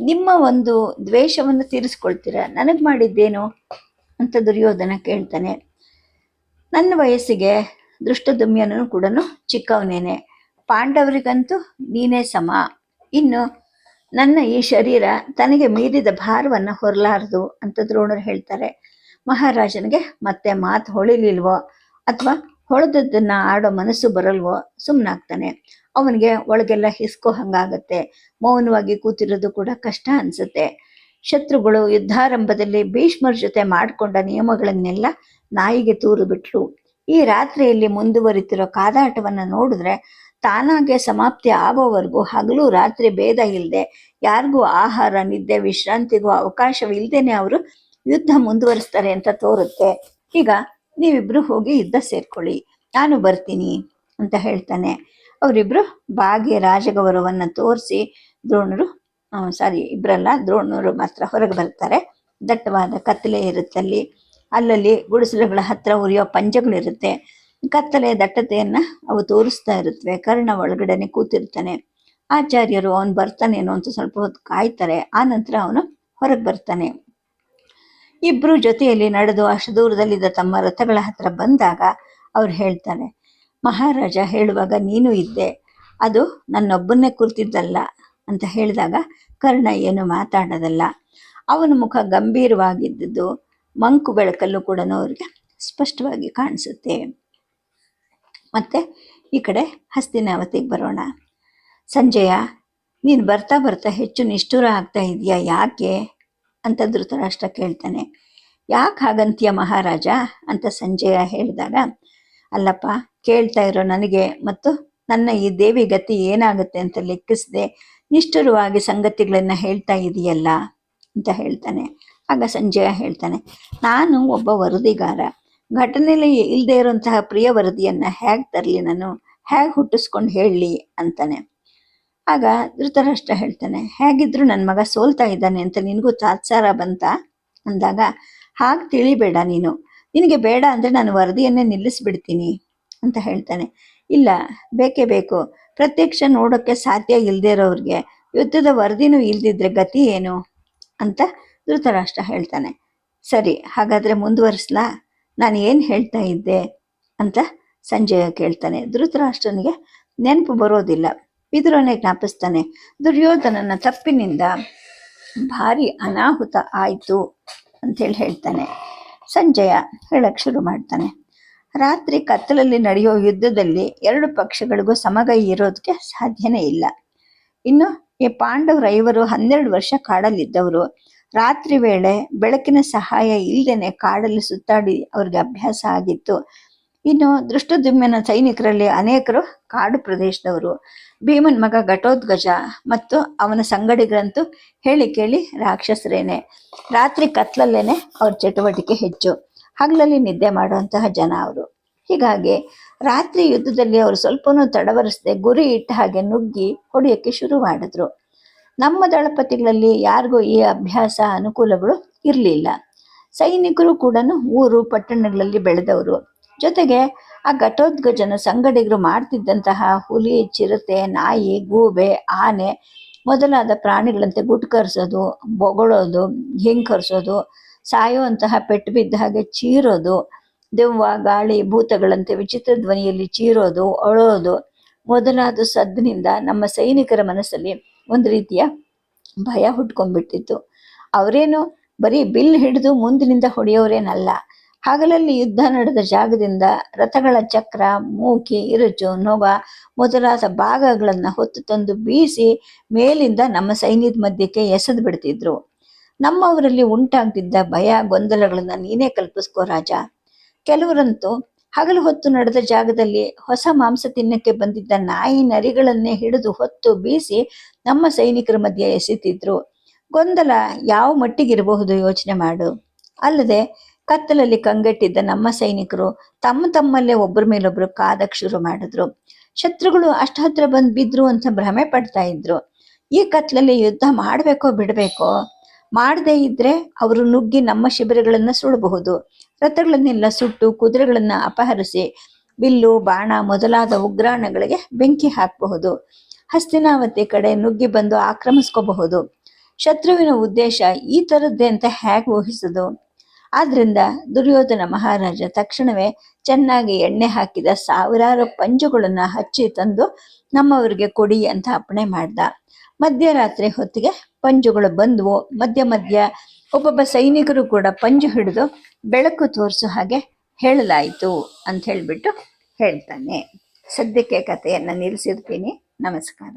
ನಿಮ್ಮ ಒಂದು ದ್ವೇಷವನ್ನು ತೀರಿಸ್ಕೊಳ್ತೀರಾ, ನನಗೆ ಮಾಡಿದ್ದೇನು ಅಂತ ದುರ್ಯೋಧನ ಕೇಳ್ತಾನೆ. ನನ್ನ ವಯಸ್ಸಿಗೆ ದೃಷ್ಟದುಮ್ಯನೂ ಕೂಡ ಚಿಕ್ಕವನೇನೆ, ಪಾಂಡವರಿಗಂತೂ ನೀನೇ ಸಮ. ಇನ್ನು ನನ್ನ ಈ ಶರೀರ ತನಗೆ ಮೀರಿದ ಭಾರವನ್ನು ಹೊರಲಾರದು ಅಂತ ದ್ರೋಣರು ಹೇಳ್ತಾರೆ. ಮಹಾರಾಜನಿಗೆ ಮತ್ತೆ ಮಾತು ಹೊಳಿಲಿಲ್ವೋ ಅಥವಾ ಹೊಳೆದದ್ದನ್ನು ಆಡೋ ಮನಸ್ಸು ಬರಲ್ವೋ, ಸುಮ್ಮನಾಗ್ತಾನೆ. ಅವನಿಗೆ ಒಳಗೆಲ್ಲ ಹಿಸ್ಕೋ ಹಂಗಾಗತ್ತೆ. ಮೌನವಾಗಿ ಕೂತಿರೋದು ಕೂಡ ಕಷ್ಟ ಅನಿಸುತ್ತೆ. ಶತ್ರುಗಳು ಯುದ್ಧಾರಂಭದಲ್ಲಿ ಭೀಷ್ಮರ ಜೊತೆ ಮಾಡಿಕೊಂಡ ನಿಯಮಗಳನ್ನೆಲ್ಲ ನಾಯಿಗೆ ತೂರು ಬಿಟ್ಲು. ಈ ರಾತ್ರಿಯಲ್ಲಿ ಮುಂದುವರಿತಿರೋ ಕಾದಾಟವನ್ನು ನೋಡಿದ್ರೆ ತಾನಾಗೆ ಸಮಾಪ್ತಿ ಆಗೋವರೆಗೂ ಹಗಲು ರಾತ್ರಿ ಭೇದ ಇಲ್ಲದೆ ಯಾರಿಗೂ ಆಹಾರ, ನಿದ್ದೆ, ವಿಶ್ರಾಂತಿಗೂ ಅವಕಾಶವಿಲ್ಲದೇನೆ ಅವರು ಯುದ್ಧ ಮುಂದುವರಿಸ್ತಾರೆ ಅಂತ ತೋರುತ್ತೆ. ಈಗ ನೀವಿಬ್ರು ಹೋಗಿ ಯುದ್ಧ ಸೇರ್ಕೊಳ್ಳಿ, ನಾನು ಬರ್ತೀನಿ ಅಂತ ಹೇಳ್ತಾನೆ. ಅವರಿಬ್ರು ಬಾಗಿ ರಾಜಗೌರವವನ್ನು ತೋರಿಸಿ ದ್ರೋಣರು ಮಾತ್ರ ಹೊರಗೆ ಬರ್ತಾರೆ. ದಟ್ಟವಾದ ಕತ್ತಲೆ ಇರುತ್ತಲ್ಲಿ, ಅಲ್ಲಲ್ಲಿ ಗುಡಿಸಲುಗಳ ಹತ್ರ ಉರಿಯೋ ಪಂಜಗಳಿರುತ್ತೆ. ಕತ್ತಲೆ ದಟ್ಟತೆಯನ್ನ ಅವು ತೋರಿಸ್ತಾ ಇರುತ್ತವೆ. ಕರ್ಣ ಒಳಗಡೆನೆ ಕೂತಿರ್ತಾನೆ. ಆಚಾರ್ಯರು ಅವನು ಬರ್ತಾನೇನೋ ಅಂತ ಸ್ವಲ್ಪ ಹೊತ್ತು ಕಾಯ್ತಾರೆ. ಆ ನಂತರ ಅವನು ಹೊರಗೆ ಬರ್ತಾನೆ. ಇಬ್ರು ಜೊತೆಯಲ್ಲಿ ನಡೆದು ಅಷ್ಟು ದೂರದಲ್ಲಿದ್ದ ತಮ್ಮ ರಥಗಳ ಹತ್ರ ಬಂದಾಗ ಅವ್ರು ಹೇಳ್ತಾರೆ, ಮಹಾರಾಜ ಹೇಳುವಾಗ ನೀನು ಇದ್ದೆ, ಅದು ನನ್ನೊಬ್ಬನ್ನೇ ಕುರಿತಿದ್ದಲ್ಲ ಅಂತ ಹೇಳಿದಾಗ ಕರ್ಣ ಏನು ಮಾತಾಡೋದಲ್ಲ. ಅವನ ಮುಖ ಗಂಭೀರವಾಗಿದ್ದು ಮಂಕು ಬೆಳಕಲ್ಲೂ ಕೂಡ ಅವ್ರಿಗೆ ಸ್ಪಷ್ಟವಾಗಿ ಕಾಣಿಸುತ್ತೆ. ಮತ್ತೆ ಈ ಕಡೆ ಹಸ್ತಿನಾವತಿಗೆ ಬರೋಣ. ಸಂಜಯ, ನೀನು ಬರ್ತಾ ಬರ್ತಾ ಹೆಚ್ಚು ನಿಷ್ಠುರ ಆಗ್ತಾ ಇದೆಯಾ, ಯಾಕೆ ಅಂತ ಧೃತರಾಷ್ಟ್ರ ಕೇಳ್ತಾನೆ. ಯಾಕೆ ಹಾಗಂತೀಯ ಮಹಾರಾಜ ಅಂತ ಸಂಜಯ ಹೇಳಿದಾಗ, ಅಲ್ಲಪ್ಪ, ಕೇಳ್ತಾ ಇರೋ ನನಗೆ ಮತ್ತು ನನ್ನ ಈ ದೇವಿ ಗತಿ ಏನಾಗುತ್ತೆ ಅಂತ ಲೆಕ್ಕಿಸದೆ ನಿಷ್ಠುರವಾಗಿ ಸಂಗತಿಗಳನ್ನ ಹೇಳ್ತಾ ಇದೆಯಲ್ಲ ಅಂತ ಹೇಳ್ತಾನೆ. ಆಗ ಸಂಜಯ ಹೇಳ್ತಾನೆ, ನಾನು ಒಬ್ಬ ವರದಿಗಾರ, ಘಟನೆಯಲ್ಲಿ ಇಲ್ಲದೆ ಇರುವಂತಹ ಪ್ರಿಯ ವರದಿಯನ್ನು ಹೇಗೆ ತರಲಿ, ನಾನು ಹೇಗೆ ಹುಟ್ಟಿಸ್ಕೊಂಡು ಹೇಳಲಿ ಅಂತಾನೆ. ಆಗ ಧೃತರಾಷ್ಟ್ರ ಹೇಳ್ತಾನೆ, ಹೇಗಿದ್ರು ನನ್ನ ಮಗ ಸೋಲ್ತಾ ಇದ್ದಾನೆ ಅಂತ ನಿನಗೂ ತಾತ್ಸಾರ ಬಂತ ಅಂದಾಗ, ಹಾಗೆ ತಿಳಿಬೇಡ ನೀನು, ನಿನಗೆ ಬೇಡ ಅಂದರೆ ನಾನು ವರದಿಯನ್ನೇ ನಿಲ್ಲಿಸ್ಬಿಡ್ತೀನಿ ಅಂತ ಹೇಳ್ತಾನೆ. ಇಲ್ಲ, ಬೇಕೇ ಬೇಕು, ಪ್ರತ್ಯಕ್ಷ ನೋಡೋಕ್ಕೆ ಸಾಧ್ಯ ಇಲ್ಲದೆ ಇರೋರಿಗೆ ಯುದ್ಧದ ವರದಿನೂ ಇಲ್ದಿದ್ರೆ ಗತಿ ಏನು ಅಂತ ಧೃತರಾಷ್ಟ್ರ ಹೇಳ್ತಾನೆ. ಸರಿ, ಹಾಗಾದರೆ ಮುಂದುವರಿಸ್ಲಾ, ನಾನು ಏನು ಹೇಳ್ತಾ ಇದ್ದೆ ಅಂತ ಸಂಜಯ ಕೇಳ್ತಾನೆ. ಧೃತರಾಷ್ಟ್ರನಿಗೆ ನೆನಪು ಬರೋದಿಲ್ಲ. ವಿದುರನೇ ಜ್ಞಾಪಿಸ್ತಾನೆ, ದುರ್ಯೋಧನನ ತಪ್ಪಿನಿಂದ ಭಾರಿ ಅನಾಹುತ ಆಯಿತು ಅಂಥೇಳಿ ಹೇಳ್ತಾನೆ. ಸಂಜಯ ಹೇಳಕ್ಕೆ ಶುರು ಮಾಡ್ತಾನೆ, ರಾತ್ರಿ ಕತ್ತಲಲ್ಲಿ ನಡೆಯೋ ಯುದ್ಧದಲ್ಲಿ ಎರಡು ಪಕ್ಷಗಳಿಗೂ ಸಮಗೈ ಇರೋದಕ್ಕೆ ಸಾಧ್ಯನೇ ಇಲ್ಲ. ಇನ್ನು ಈ ಪಾಂಡವರು 12 ವರ್ಷ ಕಾಡಲ್ಲಿದ್ದವರು. ರಾತ್ರಿ ವೇಳೆ ಬೆಳಕಿನ ಸಹಾಯ ಇಲ್ಲದೇನೆ ಕಾಡಲ್ಲಿ ಸುತ್ತಾಡಿ ಅವ್ರಿಗೆ ಅಭ್ಯಾಸ ಆಗಿತ್ತು. ಇನ್ನು ದೃಷ್ಟದ್ಯುಮ್ನ ಸೈನಿಕರಲ್ಲಿ ಅನೇಕರು ಕಾಡು ಪ್ರದೇಶದವರು. ಭೀಮನ್ ಮಗ ಘಟೋತ್ಕಚ ಮತ್ತು ಅವನ ಸಂಗಡಿಗರಂತೂ ಹೇಳಿ ಕೇಳಿ ರಾಕ್ಷಸರೇನೆ. ರಾತ್ರಿ ಕತ್ಲಲ್ಲೇನೆ ಅವ್ರ ಚಟುವಟಿಕೆ ಹೆಚ್ಚು, ಹಗಲಲ್ಲಿ ನಿದ್ದೆ ಮಾಡುವಂತಹ ಜನ ಅವರು. ಹೀಗಾಗಿ ರಾತ್ರಿ ಯುದ್ಧದಲ್ಲಿ ಅವರು ಸ್ವಲ್ಪನೂ ತಡವರಿಸದೆ ಗುರಿ ಇಟ್ಟ ಹಾಗೆ ನುಗ್ಗಿ ಹೊಡೆಯೋಕ್ಕೆ ಶುರು ಮಾಡಿದ್ರು. ನಮ್ಮ ದಳಪತಿಗಳಲ್ಲಿ ಯಾರಿಗೂ ಈ ಅಭ್ಯಾಸ ಅನುಕೂಲಗಳು ಇರಲಿಲ್ಲ. ಸೈನಿಕರು ಕೂಡ ಊರು ಪಟ್ಟಣಗಳಲ್ಲಿ ಬೆಳೆದವರು. ಜೊತೆಗೆ ಆ ಘಟೋತ್ಕಚನ ಸಂಗಡಿಗರು ಮಾಡ್ತಿದ್ದಂತಹ ಹುಲಿ, ಚಿರತೆ, ನಾಯಿ, ಗೂಬೆ, ಆನೆ ಮೊದಲಾದ ಪ್ರಾಣಿಗಳಂತೆ ಗುಟ್ಕರಿಸೋದು, ಬೊಗಳೋದು, ಹಿಂಕರಿಸೋದು, ಸಾಯುವಂತಹ ಪೆಟ್ಟು ಬಿದ್ದ ಹಾಗೆ ಚೀರೋದು, ದೆವ್ವ, ಗಾಳಿ, ಭೂತಗಳಂತೆ ವಿಚಿತ್ರ ಧ್ವನಿಯಲ್ಲಿ ಚೀರೋದು, ಅಳೋದು ಮೊದಲಾದ ಸದ್ದಿನಿಂದ ನಮ್ಮ ಸೈನಿಕರ ಮನಸ್ಸಲ್ಲಿ ಒಂದು ರೀತಿಯ ಭಯ ಹುಟ್ಕೊಂಡ್ಬಿಟ್ಟಿತ್ತು. ಅವರೇನು ಬರೀ ಬಿಲ್ ಹಿಡಿದು ಮುಂದಿನಿಂದ ಹೊಡೆಯೋರೇನಲ್ಲ. ಹಗಲಲ್ಲಿ ಯುದ್ಧ ನಡೆದ ಜಾಗದಿಂದ ರಥಗಳ ಚಕ್ರ, ಮೂಕಿ, ಇರುಚು, ನೊಗ ಮೊದಲಾದ ಭಾಗಗಳನ್ನು ಹೊತ್ತು ತಂದು ಬೀಸಿ ಮೇಲಿಂದ ನಮ್ಮ ಸೈನ್ಯದ ಮಧ್ಯಕ್ಕೆ ಎಸೆದು ಬಿಡ್ತಿದ್ರು. ನಮ್ಮವರಲ್ಲಿ ಉಂಟಾಗ್ತಿದ್ದ ಭಯ ಗೊಂದಲಗಳನ್ನು ನೀನೇ ಕಲ್ಪಿಸ್ಕೋ ರಾಜ. ಕೆಲವರಂತೂ ಹಗಲು ಹೊತ್ತು ನಡೆದ ಜಾಗದಲ್ಲಿ ಹೊಸ ಮಾಂಸ ತಿನ್ನಕ್ಕೆ ಬಂದಿದ್ದ ನಾಯಿ ನರಿಗಳನ್ನೇ ಹಿಡಿದು ಹೊತ್ತು ಬೀಸಿ ನಮ್ಮ ಸೈನಿಕರ ಮಧ್ಯೆ ಎಸೆತಿದ್ರು. ಗೊಂದಲ ಯಾವ ಮಟ್ಟಿಗಿರಬಹುದು ಯೋಚನೆ ಮಾಡು. ಅಲ್ಲದೆ ಕತ್ತಲಲ್ಲಿ ಕಂಗೆಟ್ಟಿದ್ದ ನಮ್ಮ ಸೈನಿಕರು ತಮ್ಮಲ್ಲೇ ಒಬ್ಬರ ಮೇಲೊಬ್ರು ಕಾದಕ್ಕೆ ಶುರು ಮಾಡಿದ್ರು. ಶತ್ರುಗಳು ಅಷ್ಟು ಹತ್ರ ಬಂದು ಬಿದ್ರು ಅಂತ ಭ್ರಮೆ ಪಡ್ತಾ ಇದ್ರು. ಈ ಕತ್ಲಲ್ಲಿ ಯುದ್ಧ ಮಾಡಬೇಕೋ ಬಿಡಬೇಕೋ? ಮಾಡದೇ ಇದ್ರೆ ಅವರು ನುಗ್ಗಿ ನಮ್ಮ ಶಿಬಿರಗಳನ್ನು ಸುಡಬಹುದು, ರಥಗಳನ್ನೆಲ್ಲ ಸುಟ್ಟು ಕುದುರೆಗಳನ್ನು ಅಪಹರಿಸಿ ಬಿಲ್ಲು, ಬಾಣ ಮೊದಲಾದ ಉಗ್ರಾಣಗಳಿಗೆ ಬೆಂಕಿ ಹಾಕಬಹುದು. ಹಸ್ತಿನಾವತಿ ಕಡೆ ನುಗ್ಗಿ ಬಂದು ಆಕ್ರಮಿಸ್ಕೋಬಹುದು. ಶತ್ರುವಿನ ಉದ್ದೇಶ ಈ ಥರದ್ದೇ ಅಂತ ಹೇಗೆ ಊಹಿಸೋದು? ಆದ್ರಿಂದ ದುರ್ಯೋಧನ ಮಹಾರಾಜ ತಕ್ಷಣವೇ ಚೆನ್ನಾಗಿ ಎಣ್ಣೆ ಹಾಕಿದ 1000 ಪಂಜುಗಳನ್ನು ಹಚ್ಚಿ ತಂದು ನಮ್ಮವರಿಗೆ ಕೊಡಿ ಅಂತ ಅಪ್ಪಣೆ ಮಾಡ್ದ. ಮಧ್ಯರಾತ್ರಿ ಹೊತ್ತಿಗೆ ಪಂಜುಗಳು ಬಂದವು. ಮಧ್ಯ ಒಬ್ಬೊಬ್ಬ ಸೈನಿಕರು ಕೂಡ ಪಂಜು ಹಿಡಿದು ಬೆಳಕು ತೋರಿಸೋ ಹಾಗೆ ಹೇಳಲಾಯಿತು ಅಂತ ಹೇಳ್ಬಿಟ್ಟು ಹೇಳ್ತಾನೆ. ಸದ್ಯಕ್ಕೆ ಕಥೆಯನ್ನು ನಿಲ್ಲಿಸಿರ್ತೀನಿ. ನಮಸ್ಕಾರ.